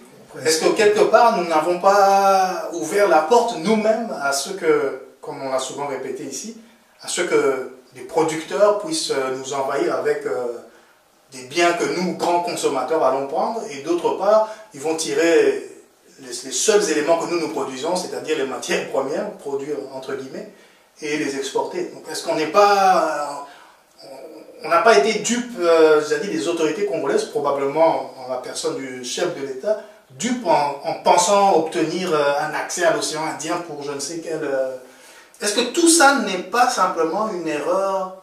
Est-ce que quelque part, nous n'avons pas ouvert la porte nous-mêmes à ce que, comme on l'a souvent répété ici, à ce que les producteurs puissent nous envahir avec des biens que nous, grands consommateurs, allons prendre, et d'autre part, ils vont tirer les seuls éléments que nous produisons, c'est-à-dire les matières premières, produire entre guillemets, et les exporter. Donc est-ce qu'on n'est pas... on n'a pas été dupe, c'est-à-dire des autorités congolaises, probablement en la personne du chef de l'État, dupe en pensant obtenir un accès à l'océan Indien pour je ne sais quel... Est-ce que tout ça n'est pas simplement une erreur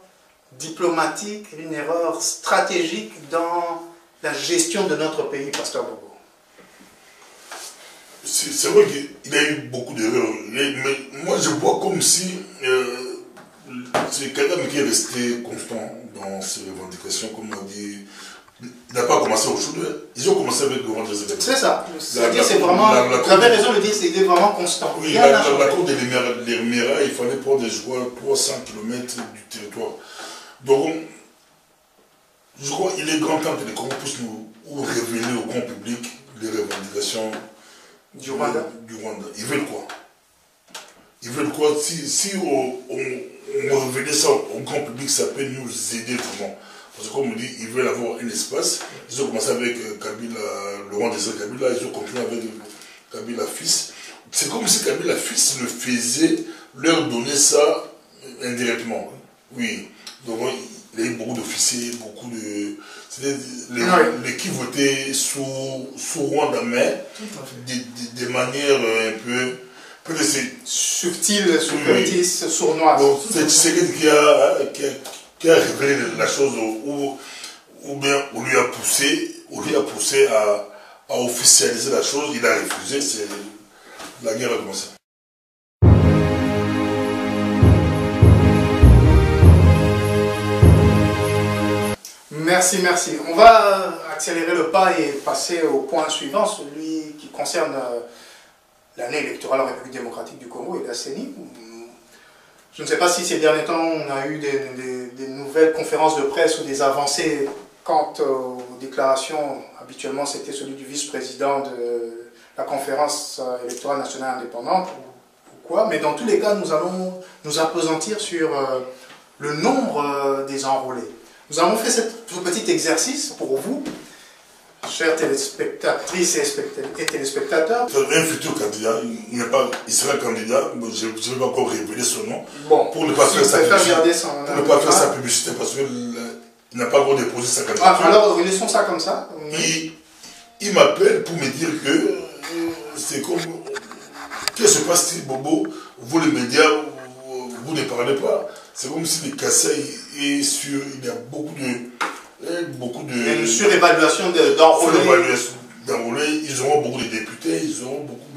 diplomatique, une erreur stratégique dans la gestion de notre pays, Pasteur Bobo? C'est vrai qu'il y a eu beaucoup d'erreurs, mais moi je vois comme si c'est Kagame qui est resté constant dans ses revendications, comme on dit. Il n'a pas commencé au chaud, ils ont commencé avec le roi des événements. C'est ça, c'est-à-dire c'est vraiment, vous avez raison de dire c'est vraiment constant. Oui, la cour des Lemera, il fallait prendre des joueurs 300 km du territoire. Donc, je crois qu'il est grand temps que les Congolais puissent nous révéler au grand public les revendications du Rwanda. Ils veulent quoi? Ils veulent quoi? Si on révélait ça au grand public, ça peut nous aider vraiment. Parce que comme on dit, ils veulent avoir un espace. Ils ont commencé avec Kabila, le roi des Kabila, ils ont continué avec Kabila fils. C'est comme si Kabila fils le faisait, leur donner ça indirectement. Oui. Donc il y a eu beaucoup d'officiers, beaucoup de... Les qui votaient sous Rwanda, mais de manière un peu... subtile, subtiliste, sournoise. Donc c'est quelqu'un qui a révélé la chose ou bien on lui a poussé à officialiser la chose, il a refusé, la guerre a commencé. Merci, merci. On va accélérer le pas et passer au point suivant, celui qui concerne l'année électorale en République démocratique du Congo et la CENI. Je ne sais pas si ces derniers temps, on a eu des nouvelles conférences de presse ou des avancées quant aux déclarations. Habituellement, c'était celui du vice-président de la conférence électorale nationale indépendante ou quoi. Mais dans tous les cas, nous allons nous appesantir sur le nombre des enrôlés. Nous avons fait ce petit exercice pour vous, chères téléspectatrices et téléspectateurs. Un futur candidat, il sera candidat, je ne vais pas encore révéler son nom, bon, pour ne pas faire sa publicité, parce qu'il n'a pas encore déposé sa candidature. Alors, laissons ça comme ça. Il m'appelle pour me dire que c'est comme... Qu'est-ce qui se passe, Bobo? Vous les médias, vous ne parlez pas. C'est comme si le Kassai est sur... Il y a beaucoup de... Il y a une surévaluation d'enrôlés. Ils auront beaucoup de députés, ils auront beaucoup.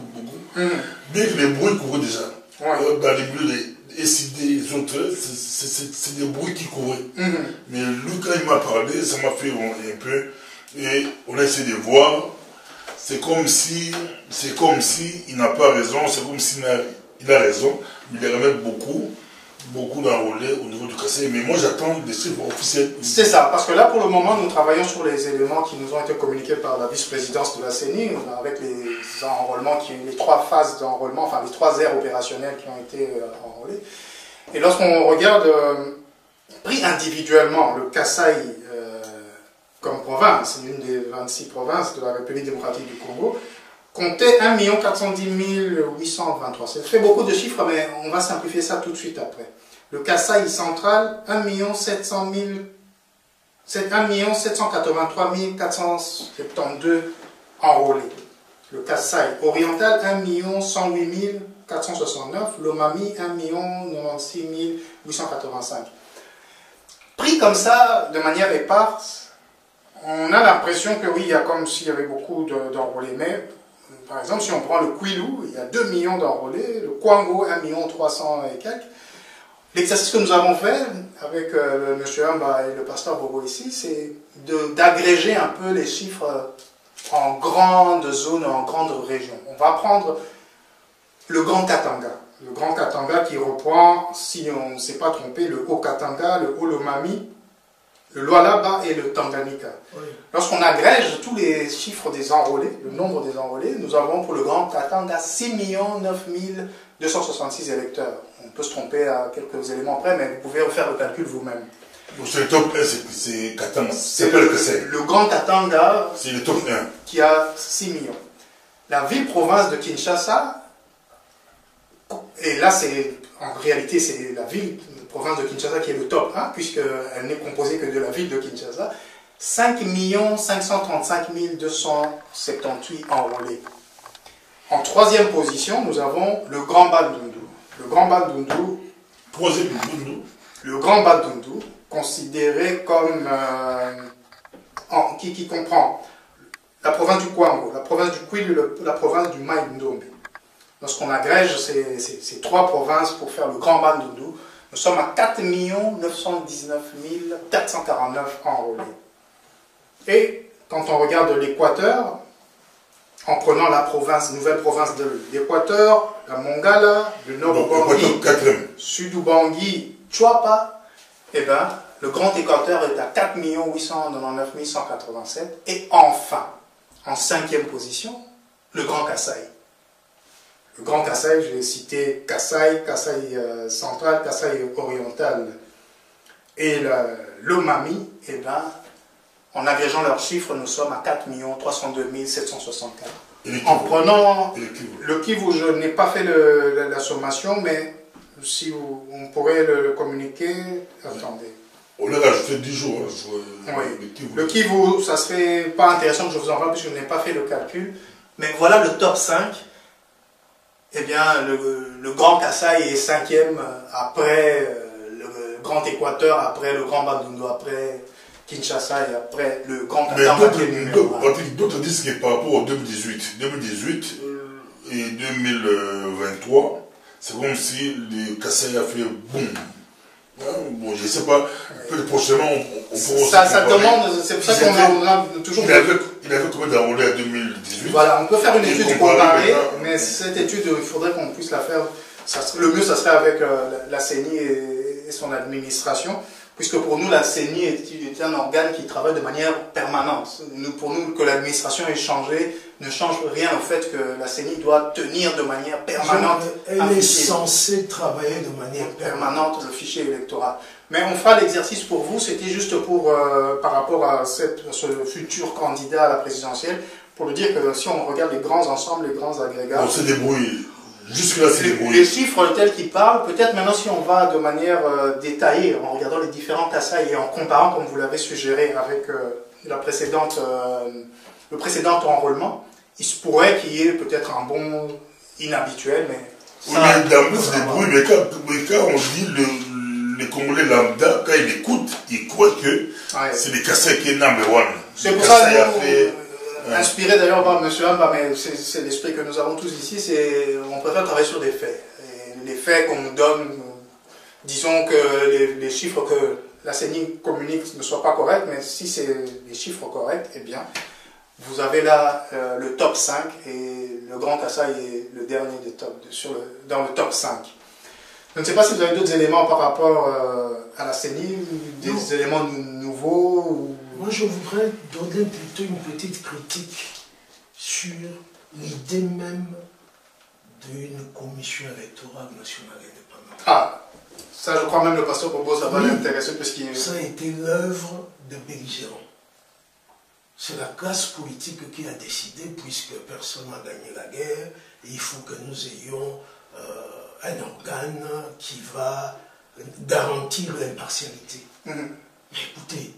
Bien que les bruits couraient déjà. Dans les milieux des SID, les autres, c'est des bruits qui couraient. Mais lui, quand il m'a parlé, ça m'a fait un peu... Et on a essayé de voir. C'est comme si il n'a pas raison, c'est comme s'il a raison. Il y remet beaucoup d'enrôlés au niveau du Kassai, mais moi j'attends des chiffres officiels. C'est ça, parce que là pour le moment nous travaillons sur les éléments qui nous ont été communiqués par la vice-présidence de la CENI, avec les enrôlements, les 3 phases d'enrôlement, enfin les 3 aires opérationnelles qui ont été enrôlées. Et lorsqu'on regarde, pris individuellement, le Kassai comme province, c'est l'une des 26 provinces de la République démocratique du Congo, comptait 1 410 823. Ça fait beaucoup de chiffres, mais on va simplifier ça tout de suite après. Le Kassai central, 1 783 472 enrôlés. Le Kassai oriental, 1 108 469. L'Omami, 1 96 885. Pris comme ça, de manière éparse, on a l'impression que oui, il y a comme s'il y avait beaucoup d'enrôlés, mais par exemple, si on prend le Kwilu, il y a 2 millions d'enrôlés, le Kwango, 1 300 et quelques. L'exercice que nous avons fait avec M. Amba et le pasteur Bobo ici, c'est d'agréger un peu les chiffres en grandes zones, en grandes régions. On va prendre le Grand Katanga. Le Grand Katanga qui reprend, si on ne s'est pas trompé, le Haut-Katanga, le Haut-Lomami, le Lualaba et le Tanganyika. Oui. Lorsqu'on agrège tous les chiffres des enrôlés, le nombre des enrôlés, nous avons pour le Grand Katanga 6 9 266 électeurs. On peut se tromper à quelques éléments près, mais vous pouvez refaire le calcul vous-même. Donc c'est le top 1, c'est Katanga. C'est le Grand Katanga c'est le top 1 qui a 6 millions. La ville-province de Kinshasa, et là c'est en réalité, c'est la ville, la province de Kinshasa qui est le top 1, puisqu'elle n'est composée que de la ville de Kinshasa. 5 535 278 enrôlés. En troisième position, nous avons le Grand Bandundu. Le Grand Bandundu, le Grand Bandundu, considéré comme qui comprend la province du Kwango, la province du Kwilu, la province du Mai-Ndombe. Lorsqu'on agrège ces trois provinces pour faire le Grand Bandundu, nous sommes à 4 919 449 enrôlés. Et quand on regarde l'Équateur, en prenant la province, nouvelle province de l'Équateur, la Mongala, le Nord-Ubangui, Sud-Ubangui, Chuapa, eh bien, le Grand Équateur est à 4 899 187. Et enfin, en cinquième position, le Grand Kasaï. Le Grand Kasaï, je vais citer Kasaï, Kasaï central, Kasaï oriental et l'Omami, eh bien, en agrégeant leurs chiffres, nous sommes à 4 302 764. En prenant le Kivu, je n'ai pas fait la sommation, mais si on pourrait le communiquer, attendez. On l'a rajouté 10 jours. Oui. Le Kivu, ça serait pas intéressant que je vous en parle, puisque je n'ai pas fait le calcul. Mais voilà le top 5. Eh bien, le Grand Kasaï est 5e après le Grand Équateur, après le Grand Bandundu, après Kinshasa et après le Grand Katanga. Mais d'autres disent que par rapport au 2018 et 2023, c'est comme si le Kasaï a fait boum. Bon, je ne sais pas, peut-être prochainement on pourra ça demande, c'est pour ça qu'on a toujours... Il avait combien d'enrôlés en 2018? Voilà, on peut faire une étude comparée, mais cette étude, il faudrait qu'on puisse la faire. Le mieux, ça serait avec la CENI et son administration, puisque pour nous, la CENI est un organe qui travaille de manière permanente. Pour nous, que l'administration ait changé ne change rien au fait que la CENI doit tenir de manière permanente. Elle est censée travailler de manière permanente le fichier électoral. Mais on fera l'exercice pour vous, c'était juste pour, par rapport à ce futur candidat à la présidentielle, pour le dire que si on regarde les grands ensembles, les grands agrégats... On s'est débrouillé. Jusque-là, c'est débrouillé. Les chiffres tels qu'ils parlent, peut-être maintenant si on va de manière détaillée, en regardant les différents Kasaï et en comparant, comme vous l'avez suggéré, avec le précédent enrôlement, il se pourrait qu'il y ait peut-être un bond inhabituel, mais... Oui, mais d'abord, c'est débrouillé, mais quand on dit les Congolais lambda, quand ils écoutent, ils croient que c'est les Kasaï qui est number one. C'est pour ça que inspiré d'ailleurs par M. Amba, mais c'est l'esprit que nous avons tous ici, on préfère travailler sur des faits. Et les faits qu'on nous donne, disons que les chiffres que la CENI communique ne soient pas corrects, mais si c'est les chiffres corrects, eh bien, vous avez là le top 5 et le Grand Kasaï est le dernier des dans le top 5. Je ne sais pas si vous avez d'autres éléments par rapport à la CENI, des éléments nouveaux ou... Moi, je voudrais donner plutôt une petite critique sur l'idée même d'une commission électorale nationale indépendante. Ah, ça je crois même le pasteur Bobo, ça va l'intéresser puisqu'il... Ça a été l'œuvre de belligérants. C'est la classe politique qui a décidé, puisque personne n'a gagné la guerre, et il faut que nous ayons un organe qui va garantir l'impartialité. Mais écoutez,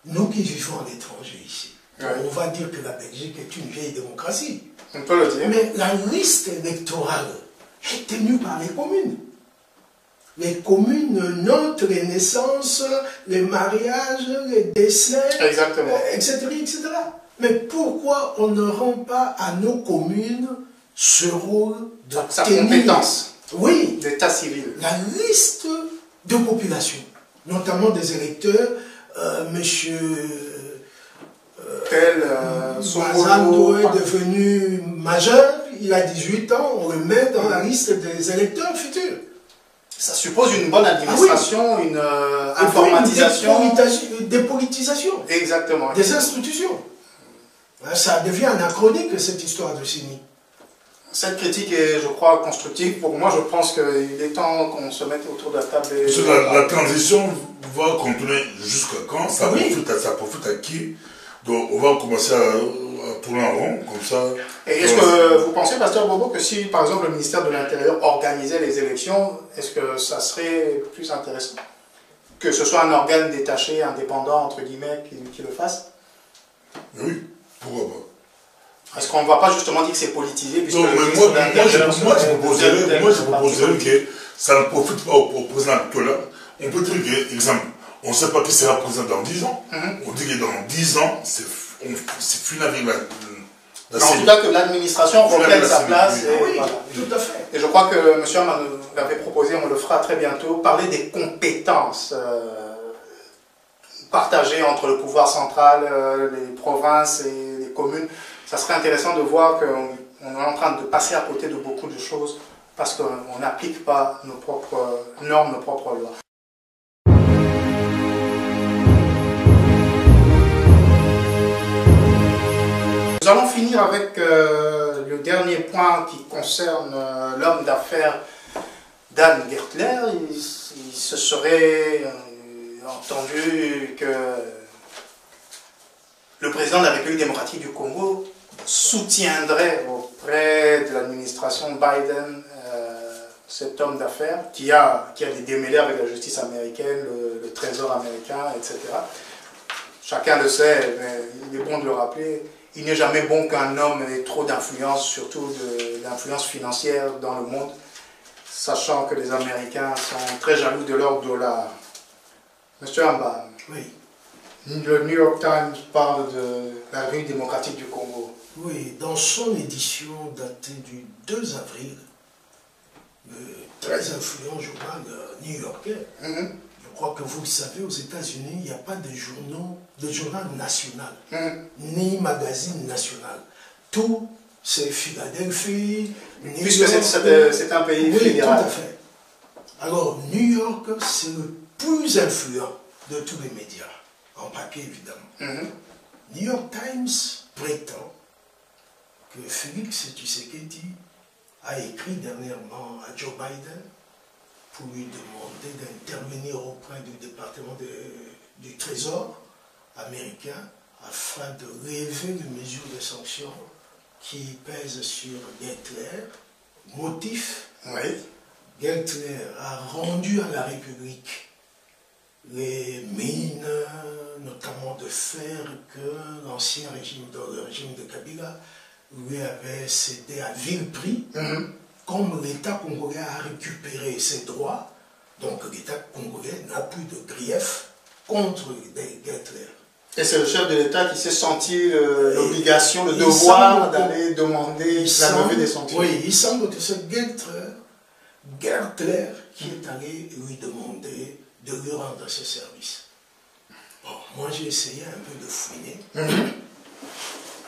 nous qui vivons à l'étranger ici, on va dire que la Belgique est une vieille démocratie. On peut le dire. Mais la liste électorale est tenue par les communes. Les communes notent les naissances, les mariages, les décès, etc., etc. Mais pourquoi on ne rend pas à nos communes ce rôle de sa compétence, d'état civil? La liste de population, notamment des électeurs, monsieur Mazando est devenu majeur, il a 18 ans, on le met dans la liste des électeurs futurs. Ça suppose une bonne administration, une informatisation. Une dépolitisation. Exactement. Des institutions. Ça devient anachronique, cette histoire de CENI. Cette critique est, je crois, constructive. Pour moi, je pense qu'il est temps qu'on se mette autour de la table. La transition va continuer jusqu'à quand? Ça profite à qui? Donc, on va commencer tourner en rond, comme ça. Et est-ce que vous pensez, Pasteur Bobo, que si, par exemple, le ministère de l'Intérieur organisait les élections, est-ce que ça serait plus intéressant? Que ce soit un organe détaché, indépendant, entre guillemets, qui le fasse? Oui, pourquoi pas. Est-ce qu'on ne va pas justement dire que c'est politisé? Non, mais moi, je proposerais que ça ne profite pas au président actuel. On peut dire que, exemple, on ne sait pas qui sera président dans 10 ans. On dit que dans 10 ans, c'est fini avec la en tout cas, que l'administration reprenne sa place. Oui, voilà. Tout à fait. Et je crois que M. Hamma nous l'avait proposé, on le fera très bientôt, parler des compétences partagées entre le pouvoir central, les provinces et les communes. Ça serait intéressant de voir qu'on est en train de passer à côté de beaucoup de choses parce qu'on n'applique pas nos propres normes, nos propres lois. Nous allons finir avec le dernier point qui concerne l'homme d'affaires Dan Gertler. Il se serait entendu que le président de la République démocratique du Congo soutiendrait auprès de l'administration Biden cet homme d'affaires qui a des démêlés avec la justice américaine, le trésor américain, etc. Chacun le sait, mais il est bon de le rappeler. Il n'est jamais bon qu'un homme ait trop d'influence, surtout d'influence financière dans le monde, sachant que les Américains sont très jaloux de leur dollar. Monsieur Amba, oui. Le New York Times parle de la République démocratique du Congo. Oui, dans son édition datée du 2 avril, le très influent journal new-yorkais, je crois que vous le savez, aux États-Unis, il n'y a pas de journal national, ni magazine national. Tout, c'est Philadelphie, New York. Puisque c'est un pays fédéral. Oui, tout à fait. Alors, New York, c'est le plus influent de tous les médias, en papier évidemment. New York Times prétend que Félix Tshisekedi a écrit dernièrement à Joe Biden pour lui demander d'intervenir auprès du département du Trésor américain afin de lever les mesures de sanctions qui pèsent sur Gertler. Motif, Gertler a rendu à la République les mines, notamment de fer, que l'ancien régime, le régime de Kabila, lui avait cédé à vil prix. Comme l'État congolais a récupéré ses droits, donc l'État congolais n'a plus de grief contre Gertler. Et c'est le chef de l'État qui s'est senti l'obligation, le devoir d'aller demander la levée des sanctions. Oui, il semble que c'est Gertler qui est allé lui demander de lui rendre ses services. Bon, moi j'ai essayé un peu de fouiner.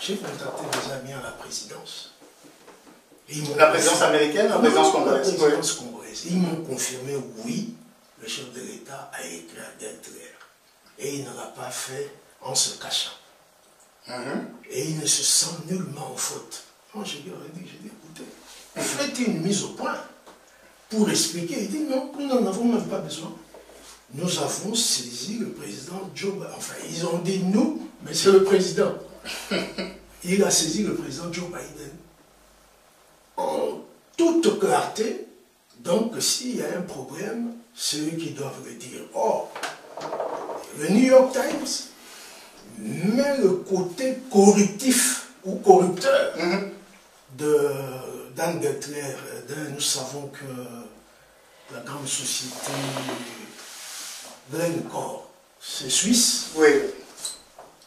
J'ai contacté des amis à la présidence. La présidence américaine, la présidence congolaise. La présidence congolaise. Ils m'ont confirmé, oui, le chef de l'État a écrit à Gertler. Et il ne l'a pas fait en se cachant. Et il ne se sent nullement en faute. Moi, j'ai dit, écoutez, faites une mise au point pour expliquer. Il dit, non, nous n'en avons même pas besoin. Nous avons saisi le président Joe Biden. Enfin, ils ont dit nous, mais c'est le président. Il a saisi le président Joe Biden en toute clarté. Donc, s'il y a un problème, c'est eux qui doivent le dire. Or, le New York Times met le côté corruptif ou corrupteur de Dan Gertler. Nous savons que la grande société Glencore, c'est suisse. Oui.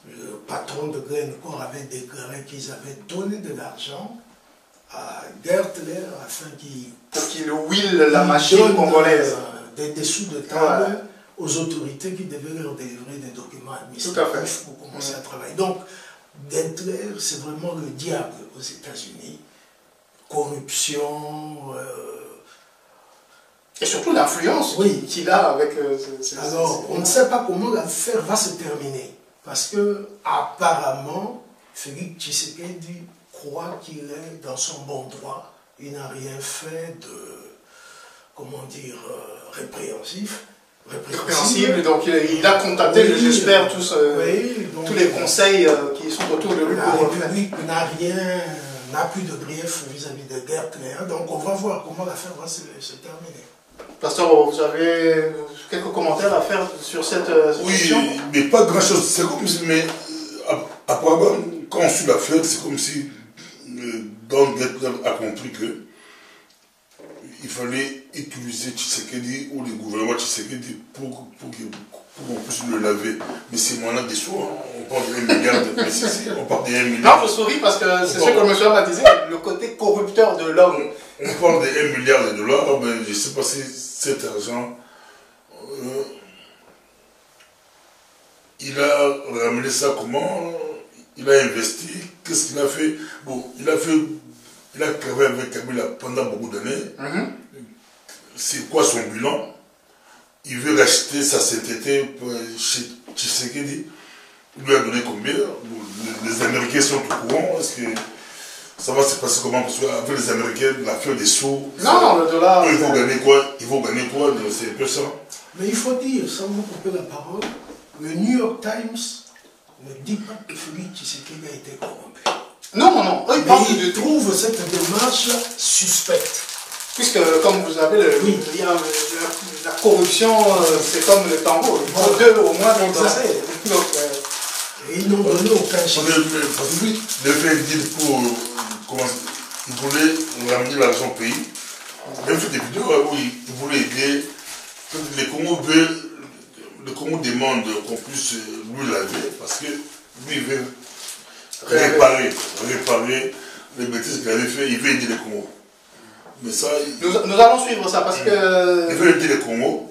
Le patron de Glencore avait déclaré qu'ils avaient donné de l'argent à Gertler afin qu'il huile la machine congolaise. Des dessous de table aux autorités qui devaient leur délivrer des documents administratifs pour commencer à travailler. Donc, Gertler, c'est vraiment le diable aux États-Unis. Corruption. Et surtout l'influence qu'il a avec... Alors, on ne sait pas comment l'affaire va se terminer. Parce que, apparemment, Félix Tshisekedi croit qu'il est dans son bon droit. Il n'a rien fait de, comment dire, répréhensif. répréhensible. Donc il a contacté, oui, j'espère, tous, oui, donc, tous les conseils qui sont autour de lui. La République n'a plus de grief vis-à-vis de guerre claire. Donc on va voir comment l'affaire va se terminer. Pasteur, vous avez quelques commentaires à faire sur cette question? Oui, mais pas grand-chose. C'est comme si, mais apparemment, quand on suit l'affaire, c'est comme si Don Guettel a compris que il fallait utiliser Tshisekedi ou le gouvernement Tshisekedi pour qu'on puisse le laver. Mais c'est moins là des sous, hein. On parle de 1 milliard de PCC, on parle de 1 milliard. Non, je souris parce que c'est ce que le monsieur m'a dit, le côté corrupteur de l'homme. On parle de 1 milliard de dollars, ben, je ne sais pas si cet argent, il a ramené ça comment, il a investi, qu'est-ce qu'il a fait? Bon, il a travaillé avec Kabila pendant beaucoup d'années. C'est quoi son bilan? Il veut racheter sa CTT chez Tshisekedi. Il lui a donné combien? Les Américains sont au courant. Est-ce que ça va se passer comment? Parce qu'avec les Américains, l'affaire des sous. Non, le dollar. Ils vont gagner quoi? Ils vont gagner quoi? C'est un peu ça. Mais il faut dire, sans vous couper la parole, le New York Times ne dit pas que Félix Tshisekedi a été corrompu. Non. Eux, ils trouvent cette démarche suspecte. Puisque, comme vous savez, la corruption, c'est comme le tango. Il faut deux au moins pour danser. Et ils n'ont donné aucun chiffre. Parce que lui, le fait dire pour commencer, il voulait ramener l'argent au pays. Même fait des vidéos où il voulait aider. Les Congo demande qu'on puisse lui laver parce que lui il veut réparer les bêtises qu'il avait fait. Il veut aider les Congos. Mais ça, nous allons suivre ça parce que... Il veut aider les Congos,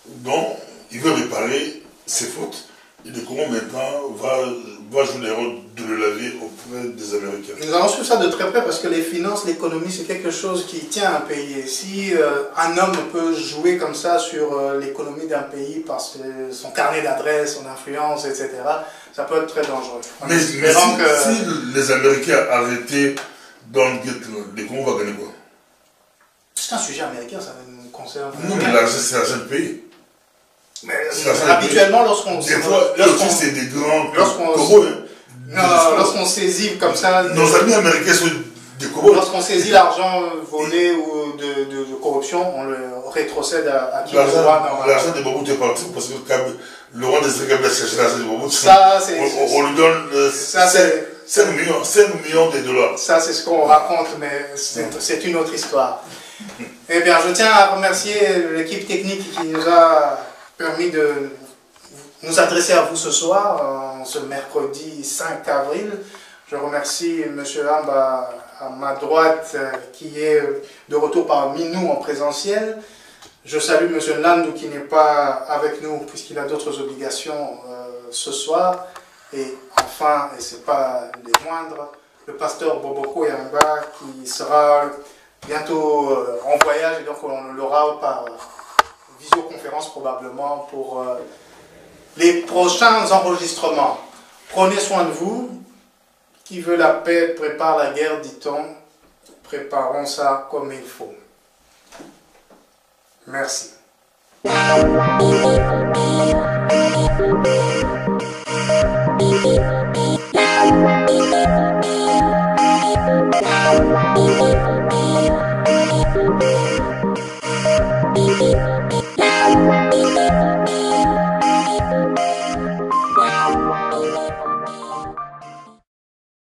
donc il veut réparer ses fautes. Et le Congo maintenant va jouer le rôle de le laver auprès des Américains. Nous allons suivre ça de très près parce que les finances, l'économie, c'est quelque chose qui tient un pays. Et si un homme peut jouer comme ça sur l'économie d'un pays par son carnet d'adresses, son influence, etc., ça peut être très dangereux. Mais si les Américains arrêtaient Don Guettel, le Congo va gagner quoi? C'est un sujet américain, ça nous concerne. Non, mais l'argent, c'est l'argent du pays. Mais habituellement, lorsqu'on... Des fois, c'est des grands coraux. Lorsqu'on saisit comme ça... Nos amis américains sont des coraux. Lorsqu'on saisit l'argent volé ou de corruption, on le rétrocède à qui le droit normalement. L'argent de Mobutu est parti parce que le roi des États a cherché l'argent de Mobutu. On lui donne 5 millions de dollars. Ça, c'est ce qu'on raconte, mais c'est une autre histoire. Eh bien, je tiens à remercier l'équipe technique qui nous a permis de nous adresser à vous ce soir, ce mercredi 5 avril. Je remercie M. Amba à ma droite qui est de retour parmi nous en présentiel. Je salue M. Landou qui n'est pas avec nous puisqu'il a d'autres obligations ce soir. Et enfin, et ce n'est pas les moindres, le pasteur Boboko Yamba qui sera bientôt en voyage et donc on l'aura par visioconférence probablement pour les prochains enregistrements. Prenez soin de vous. Qui veut la paix prépare la guerre, dit-on. Préparons ça comme il faut. Merci.